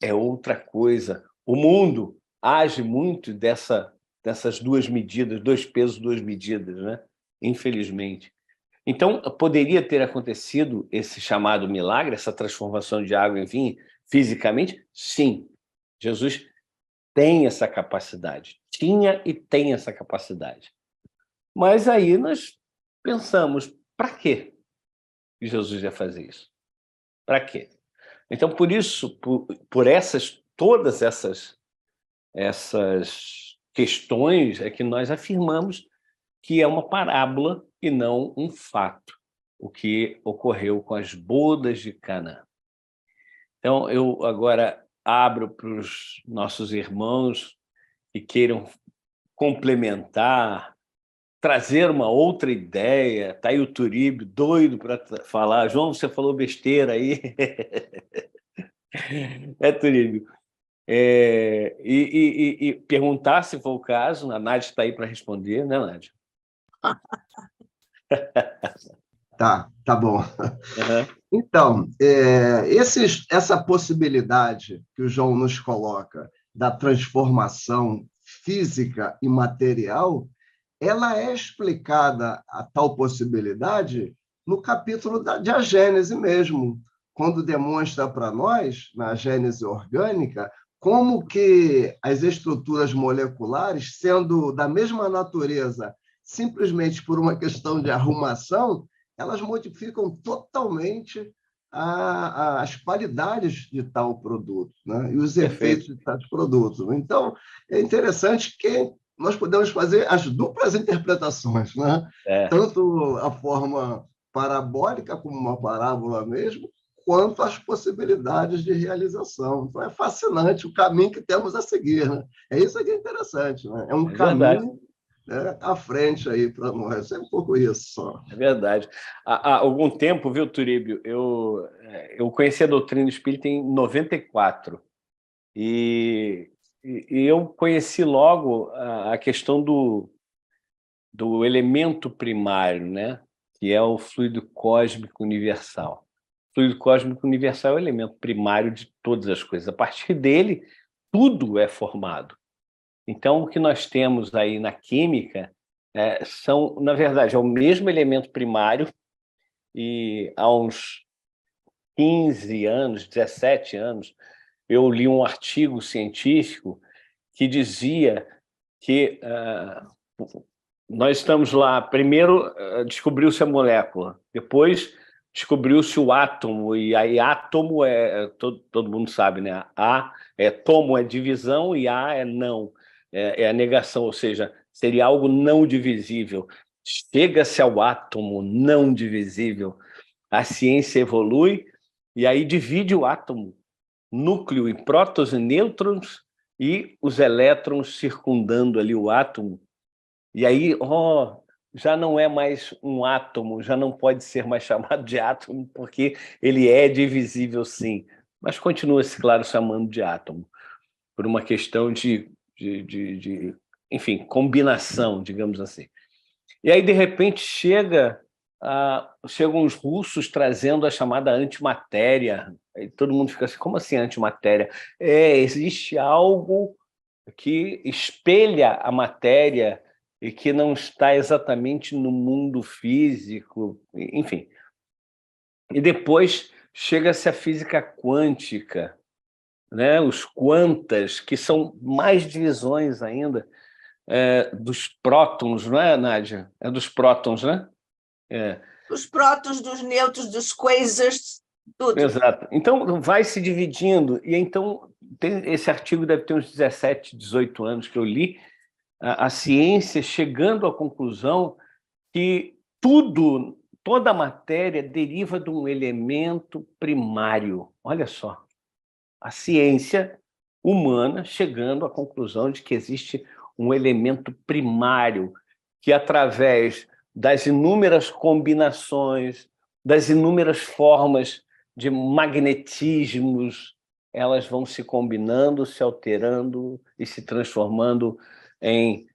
é outra coisa. O mundo age muito dessas duas medidas, dois pesos, duas medidas, né? Infelizmente. Então, poderia ter acontecido esse chamado milagre, essa transformação de água em vinho, fisicamente? Sim. Jesus tem essa capacidade. Tinha e tem essa capacidade. Mas aí nós pensamos, para quê que Jesus ia fazer isso? Para quê? Então, por isso, por todas essas questões, é que nós afirmamos que é uma parábola e não um fato, o que ocorreu com as bodas de Canaã. Então, eu agora abro para os nossos irmãos que queiram complementar, trazer uma outra ideia. Está aí o Turíbio, doido para falar. João, você falou besteira aí. Turíbio. E perguntar, se for o caso, a Nádia está aí para responder, né, Nádia? Tá bom. Uhum. Então, essa possibilidade que o João nos coloca da transformação física e material, ela é explicada, a tal possibilidade, no capítulo de A Gênese mesmo, quando demonstra para nós, na Gênese orgânica, como que as estruturas moleculares, sendo da mesma natureza, simplesmente por uma questão de arrumação, elas modificam totalmente as qualidades de tal produto, né? E os Perfeito. efeitos de tais produtos. Então, é interessante que nós podemos fazer as duplas interpretações, né? Tanto a forma parabólica, como uma parábola mesmo, quanto as possibilidades de realização. Então, é fascinante o caminho que temos a seguir, né? É isso que é interessante, né? É um caminho, né, à frente aí para nós. É um pouco isso só. É verdade. Há algum tempo, viu, Turíbio, eu conheci a doutrina espírita em 94 e eu conheci logo a questão do elemento primário, né? Que é o fluido cósmico universal. O fluido cósmico universal é o elemento primário de todas as coisas. A partir dele, tudo é formado. Então, o que nós temos aí na química são, na verdade, é o mesmo elemento primário, e há uns 15 anos, 17 anos, eu li um artigo científico que dizia que nós estamos lá, primeiro descobriu-se a molécula, depois descobriu-se o átomo, e aí átomo todo mundo sabe, né? Tomo é divisão e A é não, é a negação, ou seja, seria algo não divisível. Chega-se ao átomo não divisível, a ciência evolui e aí divide o átomo, núcleo em prótons e nêutrons, e os elétrons circundando ali o átomo. E aí, já não é mais um átomo, já não pode ser mais chamado de átomo, porque ele é divisível, sim, mas continua-se, claro, chamando de átomo, por uma questão enfim, combinação, digamos assim. E aí, de repente, chegam os russos trazendo a chamada antimatéria. Aí todo mundo fica assim, como assim antimatéria? Existe algo que espelha a matéria e que não está exatamente no mundo físico, enfim. E depois chega-se à física quântica, né? Os quantas, que são mais divisões ainda dos prótons, não é, Nádia? É dos prótons, né? Os prótons, dos nêutrons, dos quasars, tudo. Exato. Então, vai se dividindo, e então esse artigo deve ter uns 17, 18 anos que eu li, a ciência chegando à conclusão que toda a matéria deriva de um elemento primário. Olha só, a ciência humana chegando à conclusão de que existe um elemento primário que, através das inúmeras combinações, das inúmeras formas de magnetismos, elas vão se combinando, se alterando e se transformando em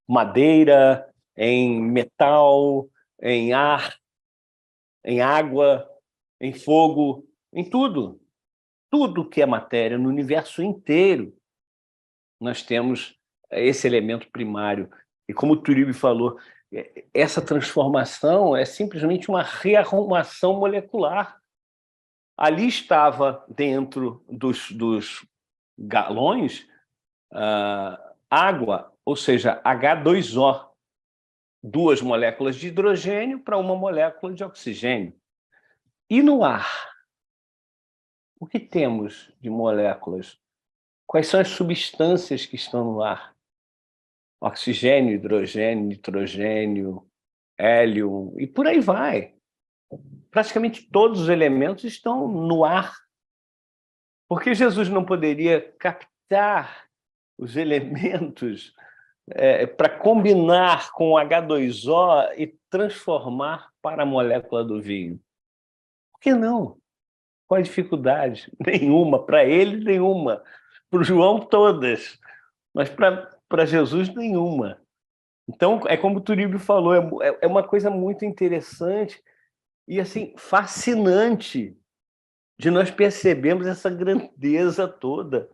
madeira, em metal, em ar, em água, em fogo, em tudo. Tudo que é matéria, no universo inteiro, nós temos esse elemento primário. E como o Turib falou, essa transformação é simplesmente uma rearrumação molecular. Ali estava, dentro dos galões, água, ou seja, H2O, 2 moléculas de hidrogênio para uma molécula de oxigênio. E no ar? O que temos de moléculas? Quais são as substâncias que estão no ar? Oxigênio, hidrogênio, nitrogênio, hélio, e por aí vai. Praticamente todos os elementos estão no ar. Por que Jesus não poderia captar os elementos para combinar com o H2O e transformar para a molécula do vinho? Por que não? Qual a dificuldade? Nenhuma. Para ele, nenhuma. Para o João, todas. Mas para Jesus, nenhuma. Então, é como o Turíbio falou, é uma coisa muito interessante e assim fascinante de nós percebermos essa grandeza toda,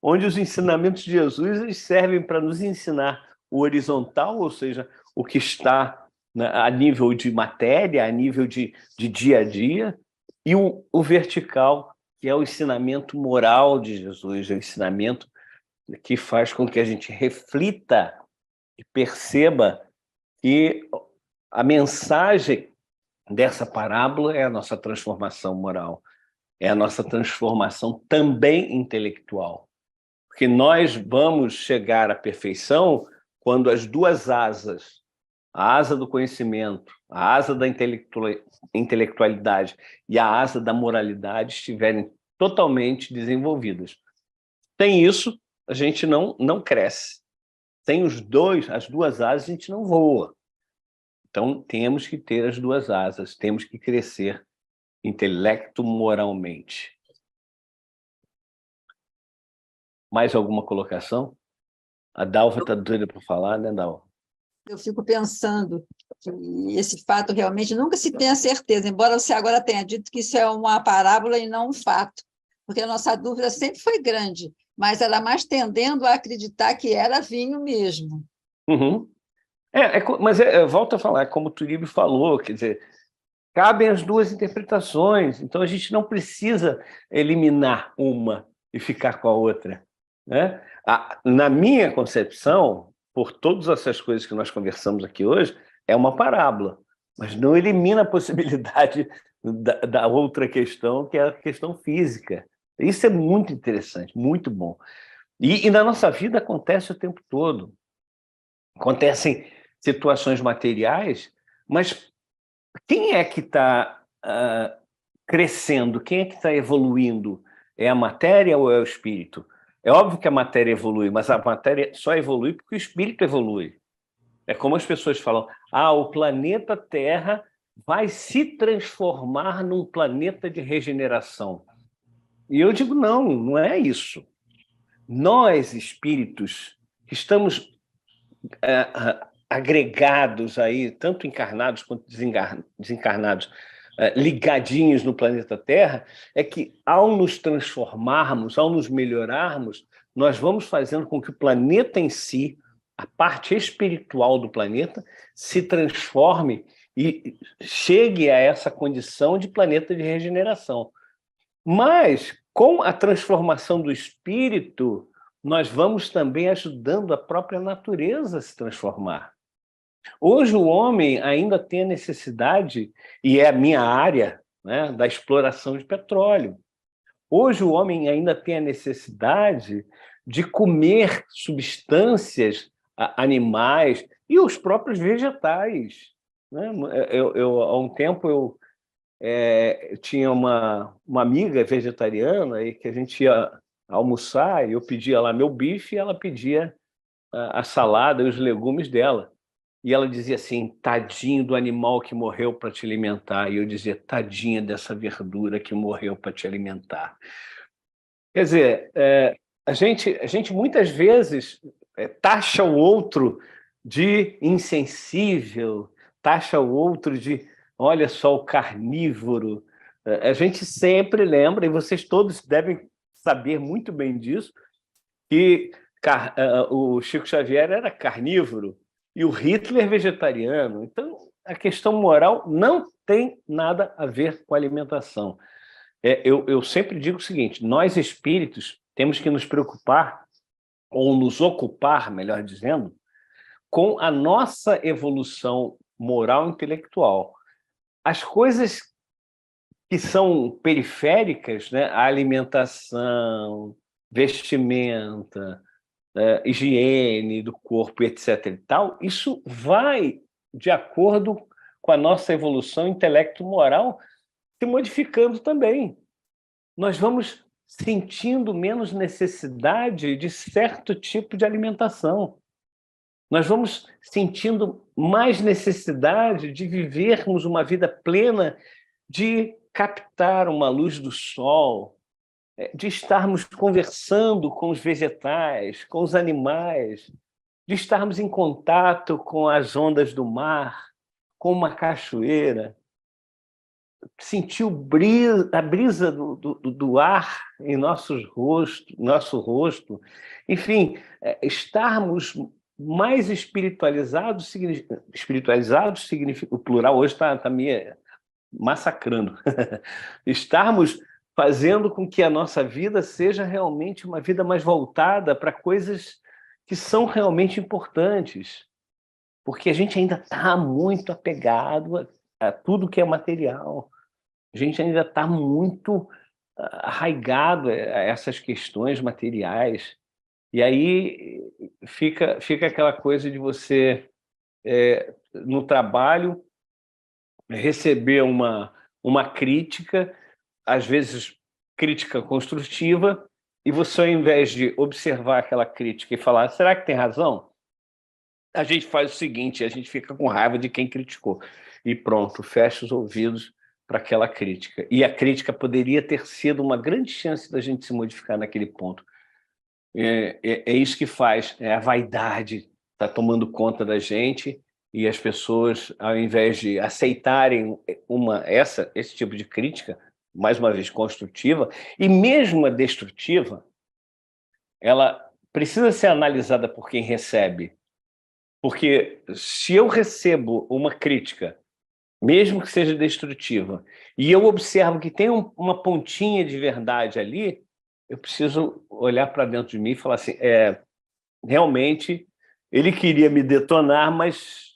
onde os ensinamentos de Jesus eles servem para nos ensinar o horizontal, ou seja, o que está a nível de matéria, a nível de dia a dia, e o vertical, que é o ensinamento moral de Jesus, é o ensinamento que faz com que a gente reflita e perceba que a mensagem dessa parábola é a nossa transformação moral, é a nossa transformação também intelectual. Porque nós vamos chegar à perfeição quando as duas asas, a asa do conhecimento, a asa da intelectualidade e a asa da moralidade estiverem totalmente desenvolvidas. Sem isso, a gente não cresce. Sem as duas asas, a gente não voa. Então, temos que ter as duas asas, temos que crescer intelecto-moralmente. Mais alguma colocação? A Dalva está doida para falar, né, Dalva? Eu fico pensando que esse fato realmente nunca se tem a certeza, embora você agora tenha dito que isso é uma parábola e não um fato, porque a nossa dúvida sempre foi grande, mas ela mais tendendo a acreditar que era vinho mesmo. Uhum. Mas volto a falar, como o Turíbio falou, quer dizer, cabem as duas interpretações, então a gente não precisa eliminar uma e ficar com a outra, né? Na minha concepção, por todas essas coisas que nós conversamos aqui hoje, é uma parábola, mas não elimina a possibilidade da outra questão, que é a questão física. Isso é muito interessante, muito bom. E na nossa vida acontece o tempo todo. Acontecem situações materiais, mas quem é que está crescendo? Quem é que está evoluindo? É a matéria ou é o espírito? É óbvio que a matéria evolui, mas a matéria só evolui porque o espírito evolui. É como as pessoas falam, o planeta Terra vai se transformar num planeta de regeneração. E eu digo, não é isso. Nós, espíritos, que estamos agregados aí, tanto encarnados quanto desencarnados, ligadinhos no planeta Terra, é que ao nos transformarmos, ao nos melhorarmos, nós vamos fazendo com que o planeta em si, a parte espiritual do planeta se transforme e chegue a essa condição de planeta de regeneração. Mas, com a transformação do espírito, nós vamos também ajudando a própria natureza a se transformar. Hoje, o homem ainda tem a necessidade, e é a minha área, né, da exploração de petróleo. Hoje, o homem ainda tem a necessidade de comer substâncias animais e os próprios vegetais, né? Há um tempo, eu tinha uma amiga vegetariana e que a gente ia almoçar e eu pedia lá meu bife e ela pedia a salada e os legumes dela. E ela dizia assim, tadinho do animal que morreu para te alimentar. E eu dizia, tadinha dessa verdura que morreu para te alimentar. Quer dizer, a gente muitas vezes taxa o outro de insensível, taxa o outro de, olha só, o carnívoro. A gente sempre lembra, e vocês todos devem saber muito bem disso, que o Chico Xavier era carnívoro e o Hitler vegetariano. Então, a questão moral não tem nada a ver com a alimentação. Eu sempre digo o seguinte, nós espíritos temos que nos preocupar, ou nos ocupar, melhor dizendo, com a nossa evolução moral e intelectual. As coisas que são periféricas, né, a alimentação, vestimenta, higiene do corpo, etc. e tal, isso vai de acordo com a nossa evolução intelecto-moral se modificando também. Nós vamos sentindo menos necessidade de certo tipo de alimentação. Nós vamos sentindo mais necessidade de vivermos uma vida plena, de captar uma luz do sol, de estarmos conversando com os vegetais, com os animais, de estarmos em contato com as ondas do mar, com uma cachoeira, sentir a brisa do ar em nosso rosto, enfim, estarmos mais espiritualizados significa, o plural hoje está me massacrando, estarmos fazendo com que a nossa vida seja realmente uma vida mais voltada para coisas que são realmente importantes, porque a gente ainda está muito apegado a tudo que é material, a gente ainda está muito arraigado a essas questões materiais, e aí fica aquela coisa de você, no trabalho, receber uma crítica, às vezes crítica construtiva, e você, ao invés de observar aquela crítica e falar, será que tem razão? A gente faz o seguinte, a gente fica com raiva de quem criticou. E pronto, fecha os ouvidos para aquela crítica. E a crítica poderia ter sido uma grande chance da gente se modificar naquele ponto. É isso que faz, a vaidade está tomando conta da gente, e as pessoas, ao invés de aceitarem esse tipo de crítica, mais uma vez construtiva, e mesmo a destrutiva, ela precisa ser analisada por quem recebe. Porque se eu recebo uma crítica, mesmo que seja destrutiva, e eu observo que tem uma pontinha de verdade ali, eu preciso olhar para dentro de mim e falar assim, realmente ele queria me detonar, mas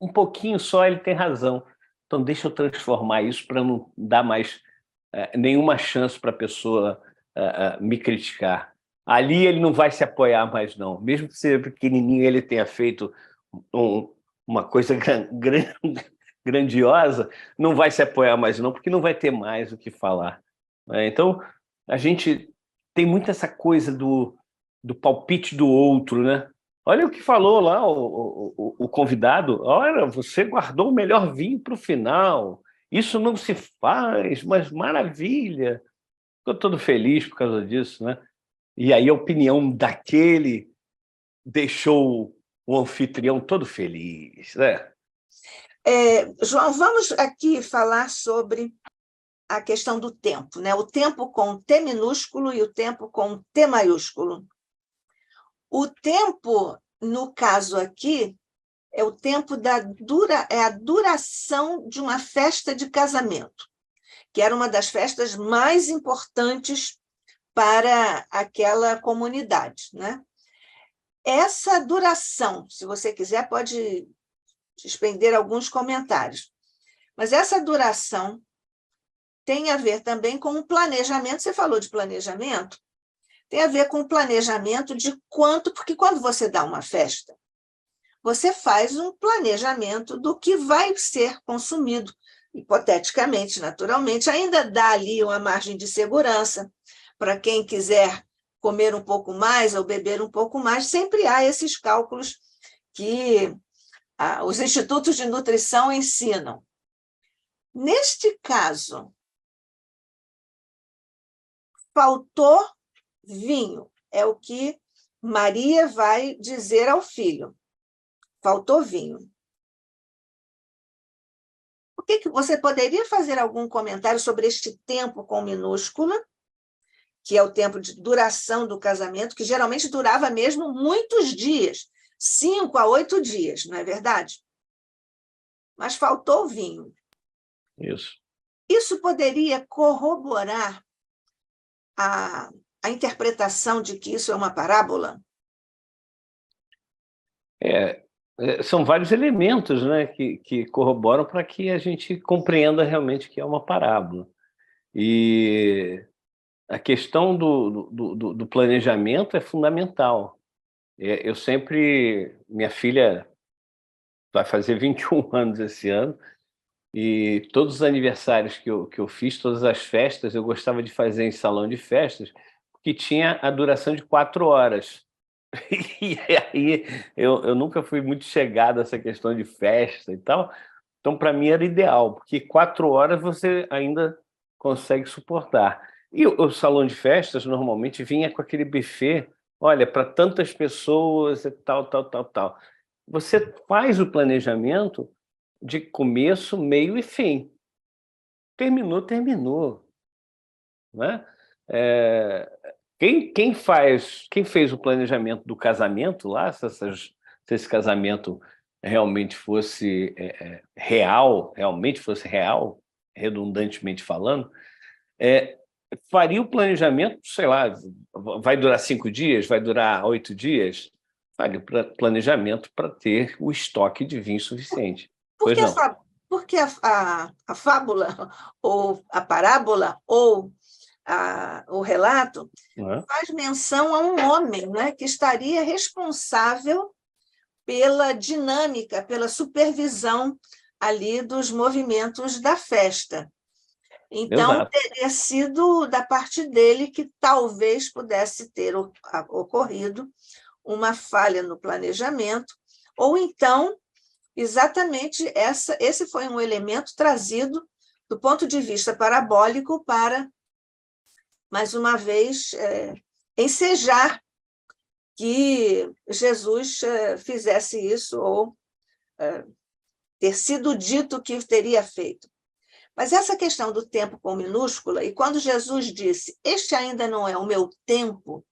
um pouquinho só ele tem razão. Então deixa eu transformar isso para não dar mais nenhuma chance para a pessoa me criticar. Ali ele não vai se apoiar mais, não. Mesmo que seja pequenininho, ele tenha feito uma coisa grandiosa, não vai se apoiar mais, não, porque não vai ter mais o que falar. Então, a gente tem muito essa coisa do palpite do outro, né? Olha o que falou lá o convidado. Olha, você guardou o melhor vinho para o final. Isso não se faz, mas maravilha. Estou todo feliz por causa disso, né? E aí a opinião daquele deixou o anfitrião todo feliz, né? João, vamos aqui falar sobre a questão do tempo, né? O tempo com T minúsculo e o tempo com T maiúsculo. O tempo no caso aqui, é o tempo é a duração de uma festa de casamento, que era uma das festas mais importantes para aquela comunidade, né? Essa duração, se você quiser, pode expender alguns comentários, mas essa duração tem a ver também com o planejamento. Você falou de planejamento, tem a ver com o planejamento de quanto, porque quando você dá uma festa, você faz um planejamento do que vai ser consumido, hipoteticamente, naturalmente, ainda dá ali uma margem de segurança para quem quiser comer um pouco mais ou beber um pouco mais, sempre há esses cálculos que os institutos de nutrição ensinam. Neste caso, faltou vinho, é o que Maria vai dizer ao filho. Faltou vinho. O que você poderia fazer algum comentário sobre este tempo com minúscula, que é o tempo de duração do casamento, que geralmente durava mesmo muitos dias, 5 a 8 dias, não é verdade? Mas faltou vinho. Isso. Isso poderia corroborar a interpretação de que isso é uma parábola? São vários elementos, né, que corroboram para que a gente compreenda realmente que é uma parábola. E a questão do planejamento é fundamental. Eu sempre... Minha filha vai fazer 21 anos esse ano, e todos os aniversários que eu fiz, todas as festas, eu gostava de fazer em salão de festas, que tinha a duração de 4 horas. E aí eu nunca fui muito chegado a essa questão de festa e tal, então para mim era ideal, porque 4 horas você ainda consegue suportar. E o salão de festas normalmente vinha com aquele buffet, olha, para tantas pessoas e tal, tal, tal, tal. Você faz o planejamento de começo, meio e fim. Terminou, terminou, né? Quem fez o planejamento do casamento lá, se esse casamento realmente fosse realmente fosse real, redundantemente falando, faria o planejamento, sei lá, vai durar 5 dias, vai durar 8 dias, faria o planejamento para ter o estoque de vinho suficiente. Pois não. Porque a fábula, ou a parábola, ou o relato, faz menção a um homem, né, que estaria responsável pela dinâmica, pela supervisão ali dos movimentos da festa. Então, Exato. teria sido da parte dele que talvez pudesse ter ocorrido uma falha no planejamento, ou então, exatamente esse foi um elemento trazido do ponto de vista parabólico para, mais uma vez, ensejar que Jesus fizesse isso, ou ter sido dito que teria feito. Mas essa questão do tempo com minúscula, e quando Jesus disse, este ainda não é o meu tempo,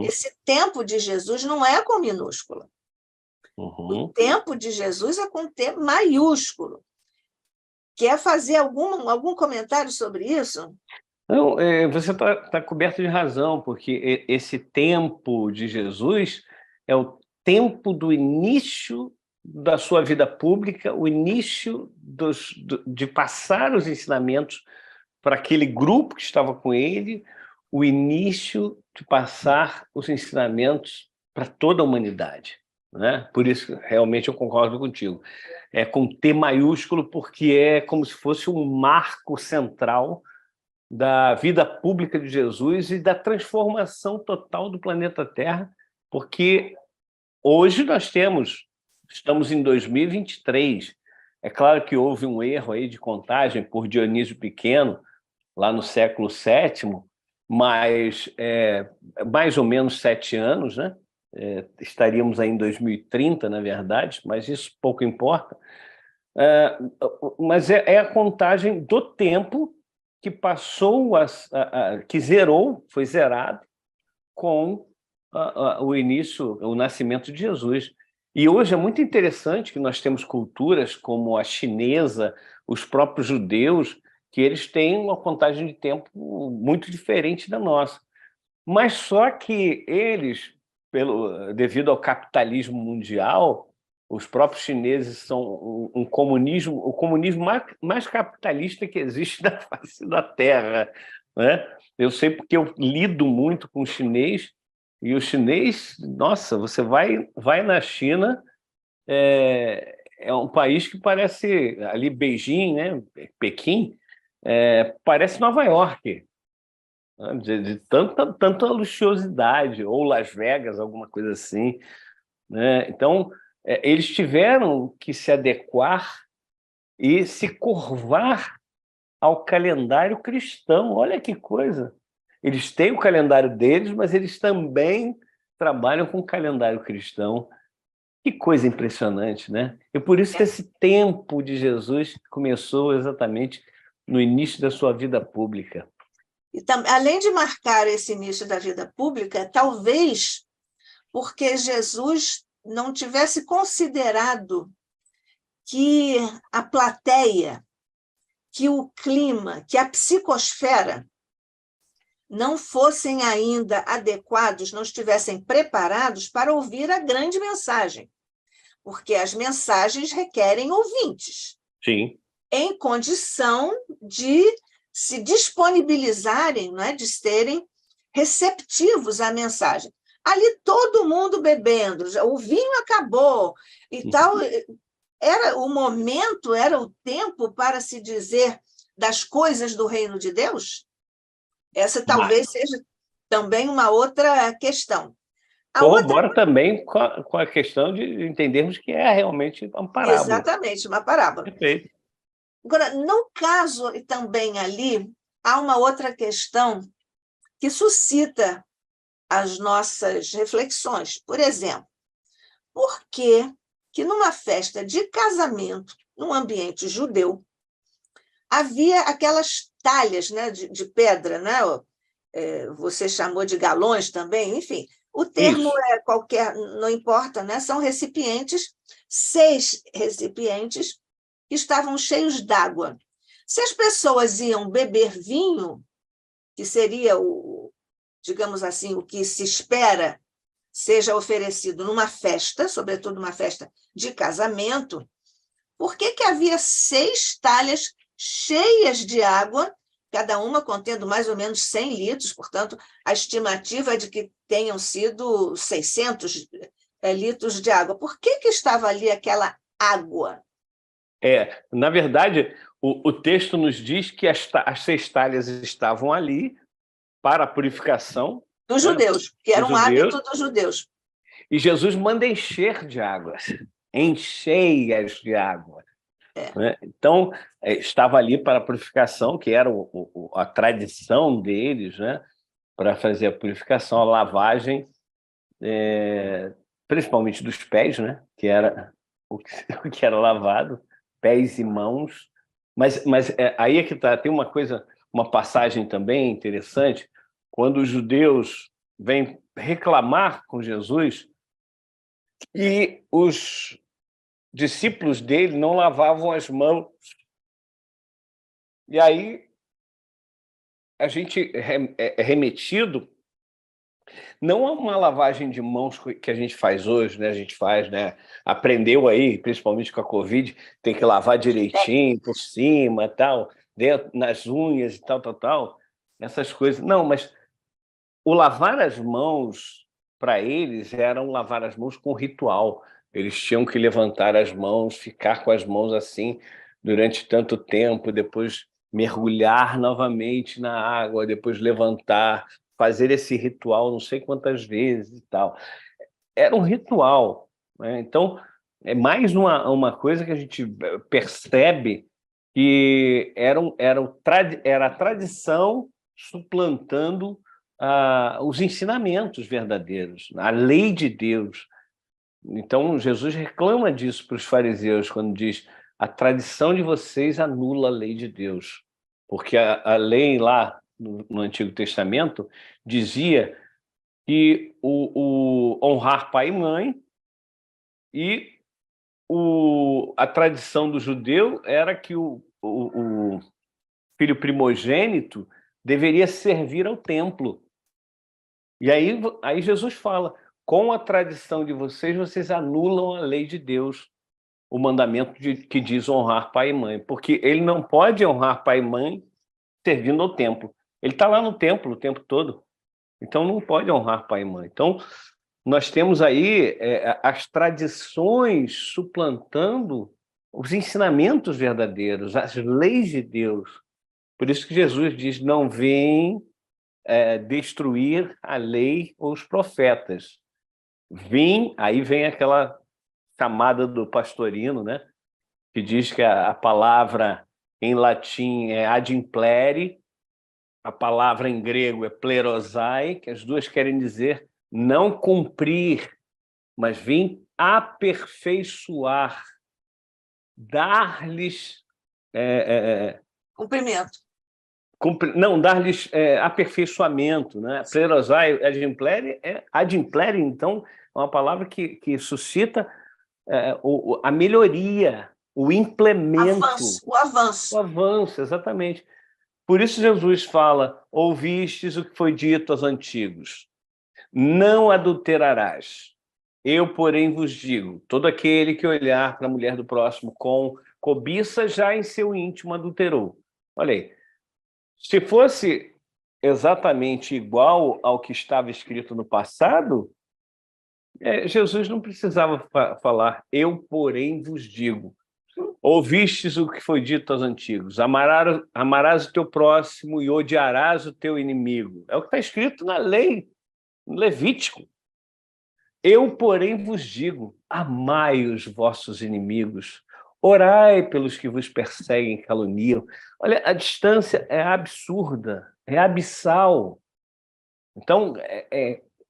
esse tempo de Jesus não é com minúscula. O tempo de Jesus é com T maiúsculo. Quer fazer algum comentário sobre isso? Não, você tá coberto de razão, porque esse tempo de Jesus é o tempo do início da sua vida pública, o início de passar os ensinamentos para aquele grupo que estava com ele, o início de passar os ensinamentos para toda a humanidade, né? Por isso, realmente, eu concordo contigo. É com T maiúsculo, porque é como se fosse um marco central da vida pública de Jesus e da transformação total do planeta Terra, porque hoje estamos em 2023. É claro que houve um erro aí de contagem por Dionísio Pequeno, lá no século VII, mas mais ou menos 7 anos, né? Estaríamos aí em 2030, na verdade, mas isso pouco importa. Mas é a contagem do tempo que passou, que zerou, foi zerado com o início, o nascimento de Jesus. E hoje é muito interessante que nós temos culturas como a chinesa, os próprios judeus, que eles têm uma contagem de tempo muito diferente da nossa. Mas só que eles, devido ao capitalismo mundial, os próprios chineses são o comunismo mais capitalista que existe na face da Terra, né? Eu sei porque eu lido muito com o chinês, e o chinês, nossa, você vai na China, é um país que parece, ali Beijing, né? Pequim, parece Nova York, né? De tanta luxuosidade, ou Las Vegas, alguma coisa assim, né? Então, eles tiveram que se adequar e se curvar ao calendário cristão. Olha que coisa! Eles têm o calendário deles, mas eles também trabalham com o calendário cristão. Que coisa impressionante, né? E por isso que esse tempo de Jesus começou exatamente no início da sua vida pública. E além de marcar esse início da vida pública, talvez porque Jesus não tivesse considerado que a plateia, que o clima, que a psicosfera não fossem ainda adequados, não estivessem preparados para ouvir a grande mensagem, porque as mensagens requerem ouvintes. Sim. Em condição de se disponibilizarem, não é? De serem receptivos à mensagem. Ali todo mundo bebendo, o vinho acabou e tal. Era o momento, era o tempo para se dizer das coisas do reino de Deus? Essa talvez seja também uma outra questão. Corrobora também com a questão de entendermos que é realmente uma parábola. Exatamente, uma parábola. Perfeito. Agora, no caso também ali, há uma outra questão que suscita as nossas reflexões. Por exemplo, por que numa festa de casamento, num ambiente judeu, havia aquelas talhas, né, de pedra, né? Você chamou de galões também, enfim, o termo é qualquer, não importa, né? São recipientes, 6 recipientes que estavam cheios d'água. Se as pessoas iam beber vinho, que seria digamos assim, o que se espera seja oferecido numa festa, sobretudo uma festa de casamento, por que havia 6 talhas cheias de água, cada uma contendo mais ou menos 100 litros, portanto, a estimativa é de que tenham sido 600 litros de água. Por que estava ali aquela água? Na verdade, o texto nos diz que as 6 talhas estavam ali para a purificação dos judeus, que era um hábito dos judeus. E Jesus manda encher de águas, encheias de água. Né? Então, estava ali para a purificação, que era a tradição deles, né? Para fazer a purificação, a lavagem, principalmente dos pés, né? Que era o que era lavado, pés e mãos. Mas aí é que está, tem uma passagem também interessante, quando os judeus vêm reclamar com Jesus que os discípulos dele não lavavam as mãos. E aí a gente é remetido não a uma lavagem de mãos que a gente faz hoje, né? A gente faz, né? Aprendeu aí, principalmente com a Covid, tem que lavar direitinho, por cima, tal, dentro, nas unhas e tal, essas coisas. Não, mas o lavar as mãos, para eles, era um lavar as mãos com ritual. Eles tinham que levantar as mãos, ficar com as mãos assim durante tanto tempo, depois mergulhar novamente na água, depois levantar, fazer esse ritual não sei quantas vezes e tal. Era um ritual, né? Então, é mais uma coisa que a gente percebe que era a tradição suplantando os ensinamentos verdadeiros, a lei de Deus. Então, Jesus reclama disso para os fariseus, quando diz: a tradição de vocês anula a lei de Deus. Porque a lei lá no Antigo Testamento dizia que o honrar pai e mãe, e a tradição do judeu era que o filho primogênito deveria servir ao templo. E aí Jesus fala, com a tradição de vocês, vocês anulam a lei de Deus, o mandamento que diz honrar pai e mãe, porque ele não pode honrar pai e mãe servindo ao templo. Ele está lá no templo o tempo todo, então não pode honrar pai e mãe. Então, nós temos aí as tradições suplantando os ensinamentos verdadeiros, as leis de Deus. Por isso que Jesus diz, não vem destruir a lei ou os profetas. Aí vem aquela chamada do Pastorino, né? Que diz que a palavra em latim é ad implere, a palavra em grego é plerosai, que as duas querem dizer não cumprir, mas vim aperfeiçoar, dar-lhes... Cumprimento. Não, dar-lhes aperfeiçoamento, né? Plerosai, ad implere, então, é uma palavra que suscita a melhoria, o implemento. O avanço. O avanço, exatamente. Por isso Jesus fala, ouvistes o que foi dito aos antigos, não adulterarás. Eu, porém, vos digo, todo aquele que olhar para a mulher do próximo com cobiça, já em seu íntimo adulterou. Olha aí, se fosse exatamente igual ao que estava escrito no passado, Jesus não precisava falar, eu, porém, vos digo. Ouvistes o que foi dito aos antigos, amarás o teu próximo e odiarás o teu inimigo. É o que está escrito na lei, no Levítico. Eu, porém, vos digo, amai os vossos inimigos, orai pelos que vos perseguem e caluniam. Olha, a distância é absurda, é abissal. Então,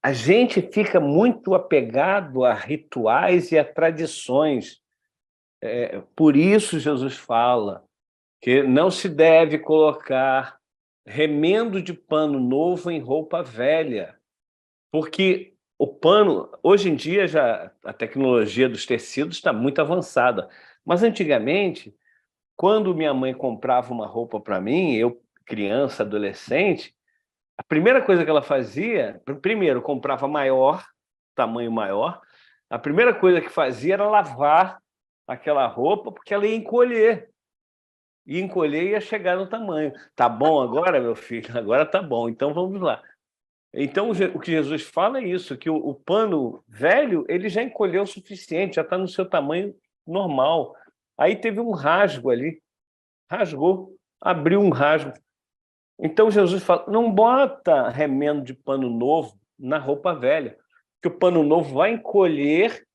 a gente fica muito apegado a rituais e a tradições. Por isso Jesus fala que não se deve colocar remendo de pano novo em roupa velha, porque o pano, hoje em dia, já a tecnologia dos tecidos está muito avançada, mas antigamente, quando minha mãe comprava uma roupa para mim, eu, criança, adolescente, a primeira coisa que ela fazia, primeiro, comprava maior, tamanho maior, a primeira coisa que fazia era lavar aquela roupa, porque ela ia encolher. Ia encolher e ia chegar no tamanho. Tá bom agora, meu filho? Agora tá bom, então vamos lá. Então, o que Jesus fala é isso, que o pano velho, ele já encolheu o suficiente, já está no seu tamanho normal. Aí teve um rasgo ali, rasgou, abriu um rasgo. Então, Jesus fala, não bota remendo de pano novo na roupa velha, porque o pano novo vai encolher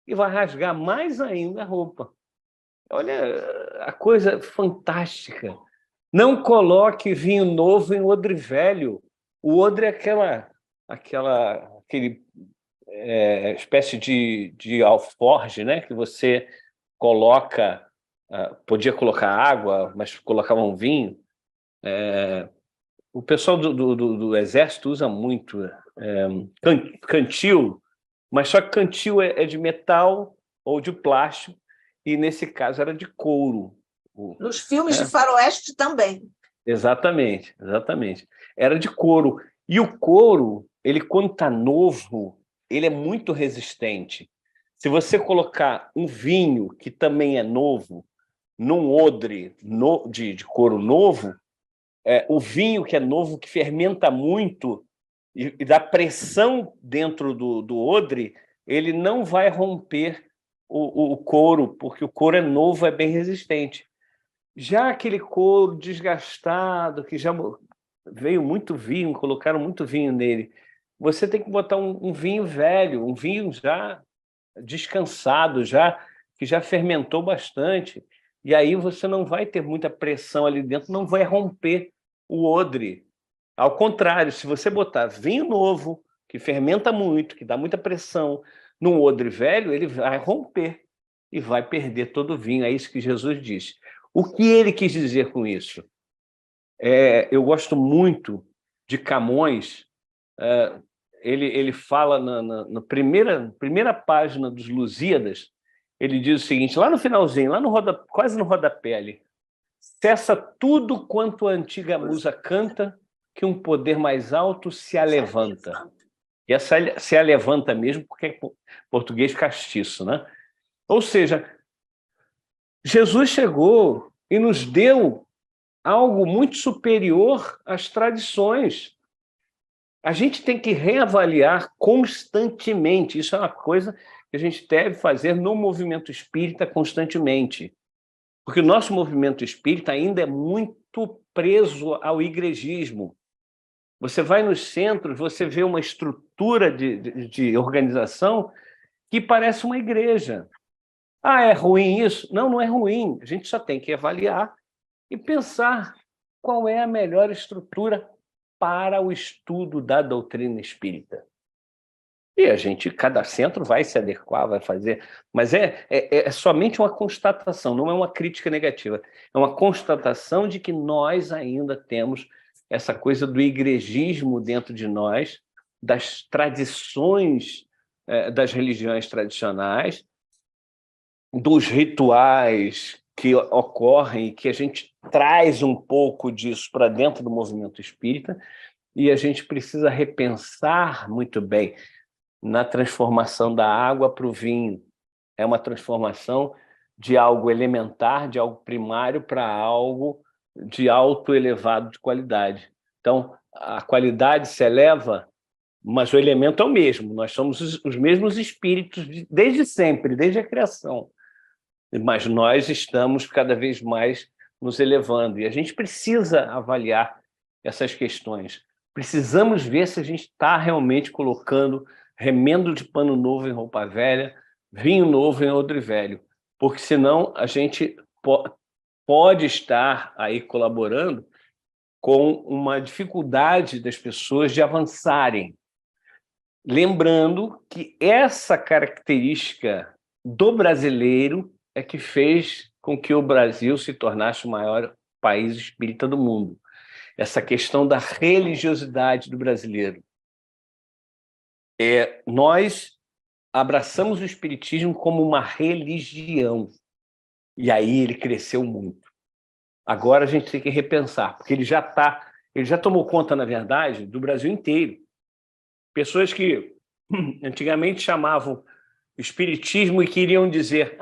e vai rasgar mais ainda a roupa. Olha, a coisa fantástica. Não coloque vinho novo em odre velho. O odre é aquele espécie de alforge, né? Que você coloca, podia colocar água, mas colocava um vinho. O pessoal do exército usa muito cantil, mas só que cantil é de metal ou de plástico, e nesse caso era de couro. Nos filmes de faroeste também. Exatamente, exatamente. Era de couro. E o couro, ele quando está novo, ele é muito resistente. Se você colocar um vinho que também é novo, num odre de couro novo, o vinho que é novo, que fermenta muito e dá pressão dentro do odre, ele não vai romper o couro, porque o couro é novo, é bem resistente. Já aquele couro desgastado, que já veio muito vinho, colocaram muito vinho nele, você tem que botar um vinho velho, um vinho já descansado, que já fermentou bastante, e aí você não vai ter muita pressão ali dentro, não vai romper o odre. Ao contrário, se você botar vinho novo, que fermenta muito, que dá muita pressão, num odre velho, ele vai romper e vai perder todo o vinho. É isso que Jesus disse. O que ele quis dizer com isso? Eu gosto muito de Camões. ele fala na primeira página dos Lusíadas, ele diz o seguinte, lá no finalzinho, quase no rodapé ali: cessa tudo quanto a antiga musa canta, que um poder mais alto se alevanta. E essa se alevanta mesmo, porque é português castiço, né? Ou seja, Jesus chegou e nos deu algo muito superior às tradições. A gente tem que reavaliar constantemente. Isso é uma coisa que a gente deve fazer no movimento espírita constantemente. Porque o nosso movimento espírita ainda é muito preso ao igrejismo. Você vai nos centros, você vê uma estrutura de organização que parece uma igreja. Ah, é ruim isso? Não, não é ruim. A gente só tem que avaliar e pensar qual é a melhor estrutura para o estudo da doutrina espírita. E cada centro vai se adequar, vai fazer, mas é somente uma constatação, não é uma crítica negativa. É uma constatação de que nós ainda temos essa coisa do igrejismo dentro de nós, das tradições das religiões tradicionais, dos rituais que ocorrem e que a gente traz um pouco disso para dentro do movimento espírita, e a gente precisa repensar muito bem na transformação da água para o vinho. É uma transformação de algo elementar, de algo primário, para algo de alto elevado de qualidade. Então, a qualidade se eleva, mas o elemento é o mesmo. Nós somos os mesmos espíritos desde sempre, desde a criação. Mas nós estamos cada vez mais nos elevando. E a gente precisa avaliar essas questões. Precisamos ver se a gente está realmente colocando remendo de pano novo em roupa velha, vinho novo em odre velho. Porque senão a gente pode estar aí colaborando com uma dificuldade das pessoas de avançarem. Lembrando que essa característica do brasileiro é que fez com que o Brasil se tornasse o maior país espírita do mundo. Essa questão da religiosidade do brasileiro. Nós abraçamos o espiritismo como uma religião, e aí ele cresceu muito. Agora a gente tem que repensar, porque ele já tomou conta, na verdade, do Brasil inteiro. Pessoas que antigamente chamavam espiritismo e queriam dizer: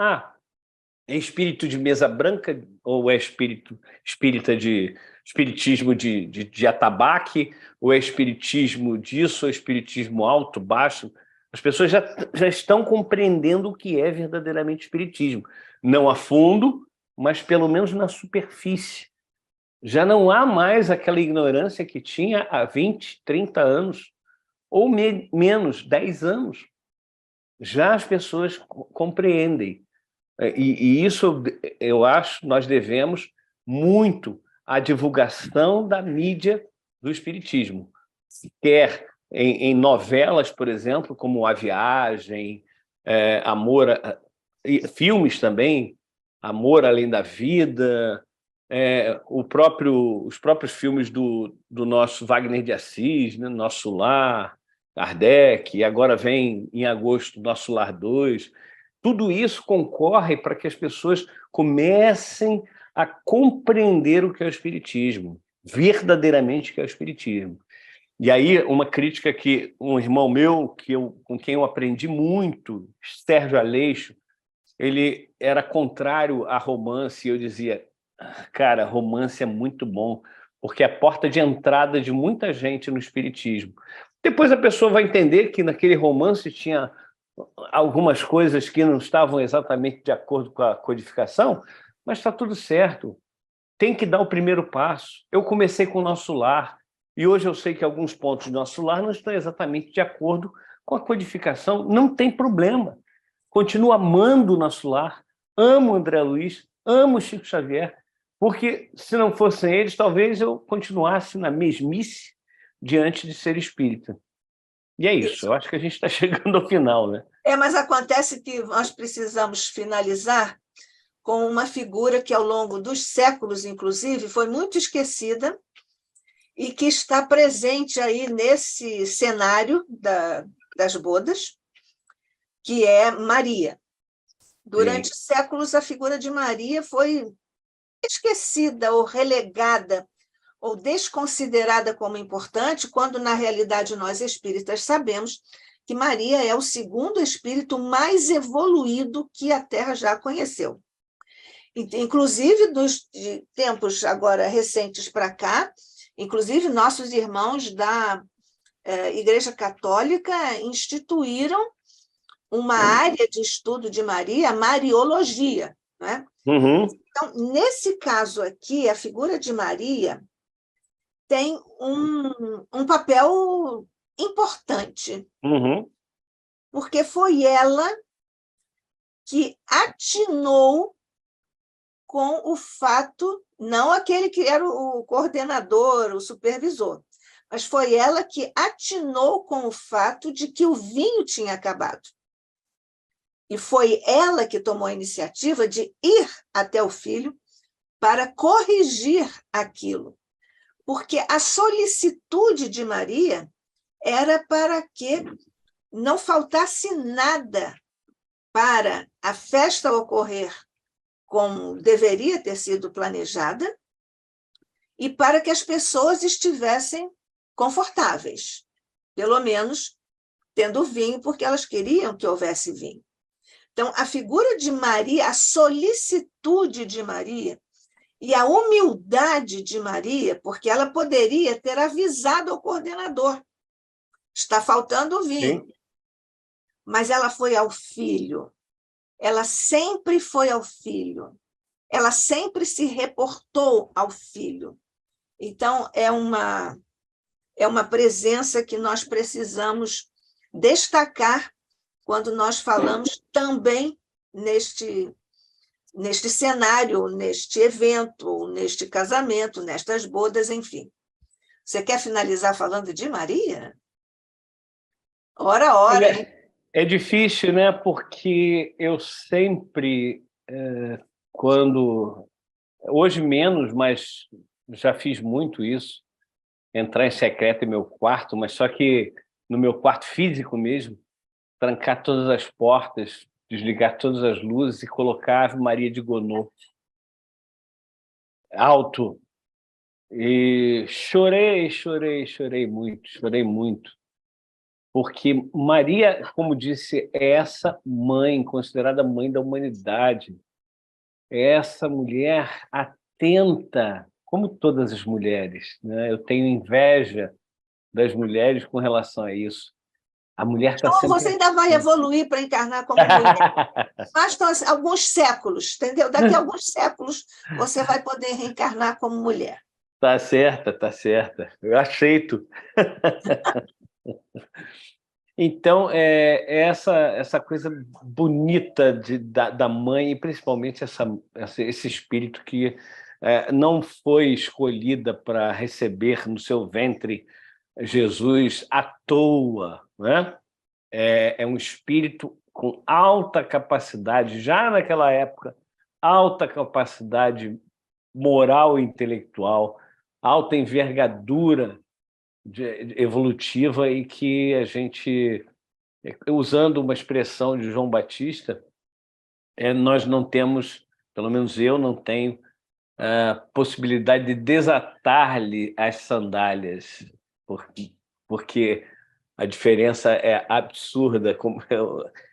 é espírito de mesa branca ou é espiritismo de atabaque, ou é espiritismo disso, ou é espiritismo alto, baixo. As pessoas já estão compreendendo o que é verdadeiramente espiritismo. Não a fundo, mas pelo menos na superfície. Já não há mais aquela ignorância que tinha há 20, 30 anos, ou menos, 10 anos. Já as pessoas compreendem. E isso, eu acho, nós devemos muito à divulgação da mídia do espiritismo. Quer em novelas, por exemplo, como A Viagem, filmes também, Amor Além da Vida, os próprios filmes do nosso Wagner de Assis, né? Nosso Lar, Kardec, e agora vem, em agosto, Nosso Lar 2. Tudo isso concorre para que as pessoas comecem a compreender o que é o espiritismo, verdadeiramente o que é o espiritismo. E aí, uma crítica que um irmão meu, com quem eu aprendi muito, Sérgio Aleixo, ele era contrário a romance, e eu dizia: cara, romance é muito bom, porque é a porta de entrada de muita gente no espiritismo. Depois a pessoa vai entender que naquele romance tinha algumas coisas que não estavam exatamente de acordo com a codificação, mas está tudo certo. Tem que dar o primeiro passo. Eu comecei com o Nosso Lar, e hoje eu sei que alguns pontos do Nosso Lar não estão exatamente de acordo com a codificação. Não tem problema. Continuo amando o Nosso Lar, amo o André Luiz, amo o Chico Xavier, porque se não fossem eles, talvez eu continuasse na mesmice diante de ser espírita. E é isso, eu acho que a gente está chegando ao final, né? Mas acontece que nós precisamos finalizar com uma figura que, ao longo dos séculos, inclusive, foi muito esquecida e que está presente aí nesse cenário das bodas, que é Maria. Durante séculos, a figura de Maria foi esquecida ou relegada ou desconsiderada como importante, quando, na realidade, nós espíritas sabemos que Maria é o segundo espírito mais evoluído que a Terra já conheceu. Inclusive, de tempos agora recentes para cá, inclusive nossos irmãos da Igreja Católica instituíram uma área de estudo de Maria, a Mariologia, né? Então, nesse caso aqui, a figura de Maria tem um papel importante, porque foi ela que atinou com o fato, não aquele que era o coordenador, o supervisor, mas foi ela que atinou com o fato de que o vinho tinha acabado. E foi ela que tomou a iniciativa de ir até o filho para corrigir aquilo. Porque a solicitude de Maria era para que não faltasse nada para a festa ocorrer como deveria ter sido planejada e para que as pessoas estivessem confortáveis, pelo menos tendo vinho, porque elas queriam que houvesse vinho. Então, a figura de Maria, a solicitude de Maria e a humildade de Maria, porque ela poderia ter avisado ao coordenador, está faltando vinho. Sim. Mas ela foi ao filho, ela sempre foi ao filho, ela sempre se reportou ao filho. Então, é uma presença que nós precisamos destacar quando nós falamos também neste cenário, neste evento, neste casamento, nestas bodas, enfim. Você quer finalizar falando de Maria? Ora. É difícil, né? Porque eu sempre, hoje menos, mas já fiz muito isso, entrar em secreto em meu quarto, mas só que no meu quarto físico mesmo, trancar todas as portas, desligar todas as luzes e colocar a Ave Maria de Gounod alto. E chorei muito. Porque Maria, como disse, é essa mãe, considerada mãe da humanidade. É essa mulher atenta, como todas as mulheres, né? Eu tenho inveja das mulheres com relação a isso. A mulher está sempre... Você ainda vai evoluir para encarnar como mulher. Bastam alguns séculos, entendeu? Daqui a alguns séculos você vai poder reencarnar como mulher. Tá certa. Eu aceito. Então, essa coisa bonita da mãe, e principalmente esse espírito que não foi escolhida para receber no seu ventre Jesus à toa, né? É um espírito com alta capacidade, já naquela época, alta capacidade moral e intelectual, alta envergadura evolutiva, e que a gente, usando uma expressão de João Batista, nós não temos, pelo menos eu não tenho, a possibilidade de desatar-lhe as sandálias, porque a diferença é absurda, como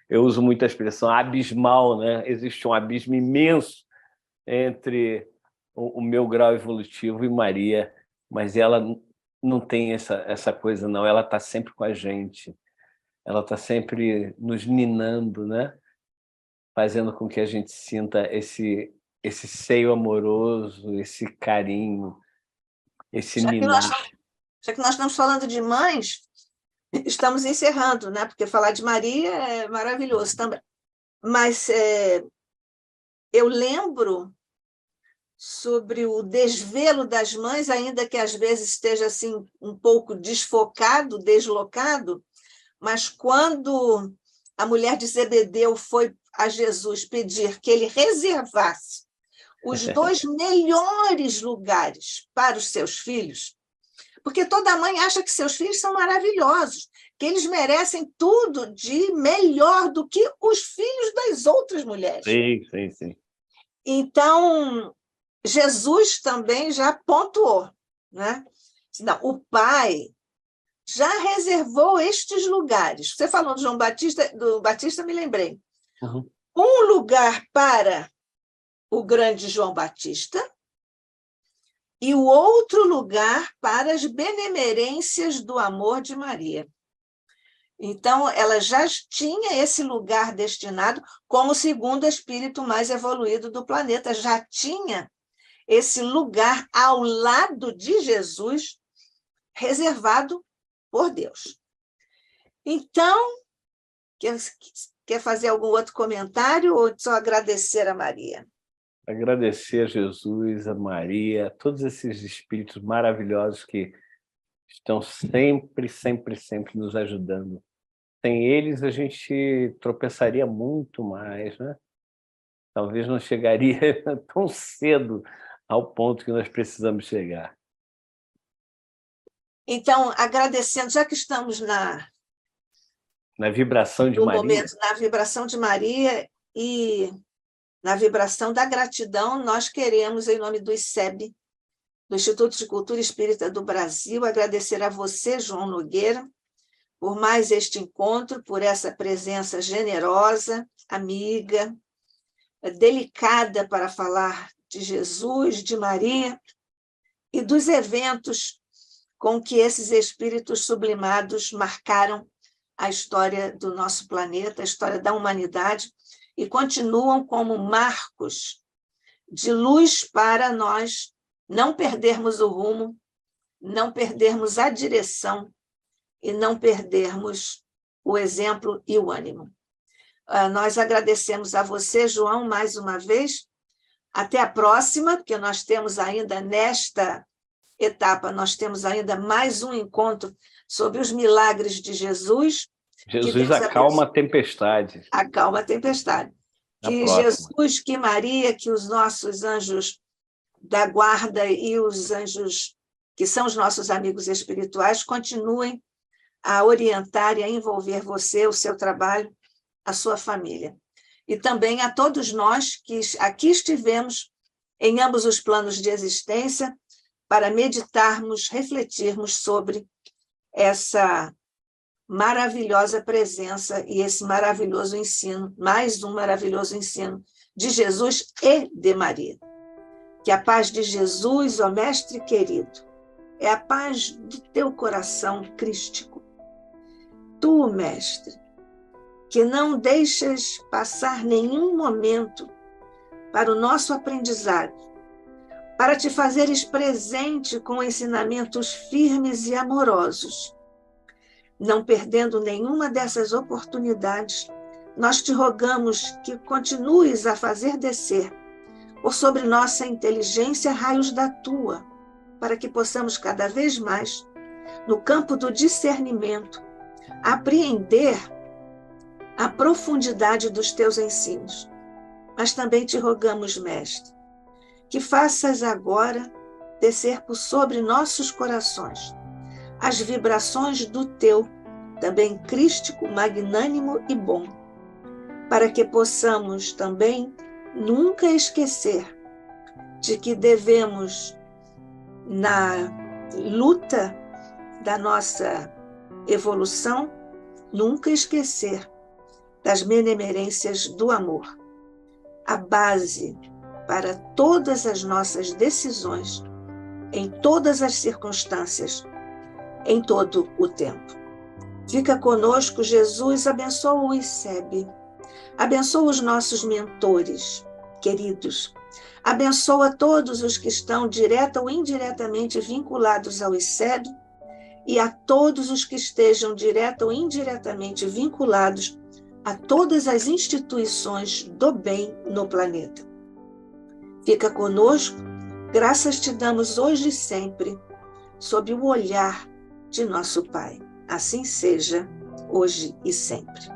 eu uso muito a expressão abismal, né? Existe um abismo imenso entre o meu grau evolutivo e Maria, mas ela não tem essa coisa, não. Ela está sempre com a gente, ela está sempre nos ninando, né? Fazendo com que a gente sinta esse seio amoroso, esse carinho, esse ninar. Já que nós estamos falando de mães, estamos encerrando, né? Porque falar de Maria é maravilhoso também. Mas eu lembro sobre o desvelo das mães, ainda que às vezes esteja assim um pouco desfocado, deslocado, mas quando a mulher de Zebedeu foi a Jesus pedir que ele reservasse os 2 melhores lugares para os seus filhos, Porque toda mãe acha que seus filhos são maravilhosos, que eles merecem tudo de melhor do que os filhos das outras mulheres. Sim. Então, Jesus também já pontuou, né? Não, o Pai já reservou estes lugares. Você falou do Batista, me lembrei. Uhum. Um lugar para o grande João Batista e o outro lugar para as benemerências do amor de Maria. Então, ela já tinha esse lugar destinado como o segundo espírito mais evoluído do planeta, já tinha esse lugar ao lado de Jesus, reservado por Deus. Então, quer fazer algum outro comentário ou só agradecer a Maria? Agradecer a Jesus, a Maria, a todos esses espíritos maravilhosos que estão sempre nos ajudando. Sem eles, a gente tropeçaria muito mais, né? Talvez não chegaria tão cedo ao ponto que nós precisamos chegar. Então, agradecendo, já que estamos na vibração de no Maria. momento, na vibração de Maria e na vibração da gratidão, nós queremos, em nome do ICEB, do Instituto de Cultura Espírita do Brasil, agradecer a você, João Nogueira, por mais este encontro, por essa presença generosa, amiga, delicada para falar de Jesus, de Maria e dos eventos com que esses espíritos sublimados marcaram a história do nosso planeta, a história da humanidade, e continuam como marcos de luz para nós não perdermos o rumo, não perdermos a direção e não perdermos o exemplo e o ânimo. Nós agradecemos a você, João, mais uma vez. Até a próxima, porque nós temos ainda nesta etapa, nós temos ainda mais um encontro sobre os milagres de Jesus. Jesus acalma a tempestade. Acalma a tempestade. Que Jesus, que Maria, que os nossos anjos da guarda e os anjos que são os nossos amigos espirituais continuem a orientar e a envolver você, o seu trabalho, a sua família. E também a todos nós que aqui estivemos em ambos os planos de existência para meditarmos, refletirmos sobre essa maravilhosa presença e esse maravilhoso ensino, mais um maravilhoso ensino de Jesus e de Maria. Que a paz de Jesus, ó Mestre querido, é a paz do teu coração crístico. Tu, Mestre, que não deixas passar nenhum momento para o nosso aprendizado, para te fazeres presente com ensinamentos firmes e amorosos. Não perdendo nenhuma dessas oportunidades, nós te rogamos que continues a fazer descer por sobre nossa inteligência raios da tua, para que possamos cada vez mais, no campo do discernimento, apreender a profundidade dos teus ensinos. Mas também te rogamos, Mestre, que faças agora descer por sobre nossos corações as vibrações do teu, também crístico, magnânimo e bom, para que possamos também nunca esquecer de que devemos, na luta da nossa evolução, nunca esquecer das benemerências do amor, a base para todas as nossas decisões, em todas as circunstâncias, em todo o tempo. Fica conosco, Jesus, abençoa o ICEB, abençoa os nossos mentores queridos, abençoa todos os que estão direta ou indiretamente vinculados ao ICEB e a todos os que estejam direta ou indiretamente vinculados a todas as instituições do bem no planeta. Fica conosco, graças te damos hoje e sempre, sob o olhar de nosso Pai. Assim seja, hoje e sempre.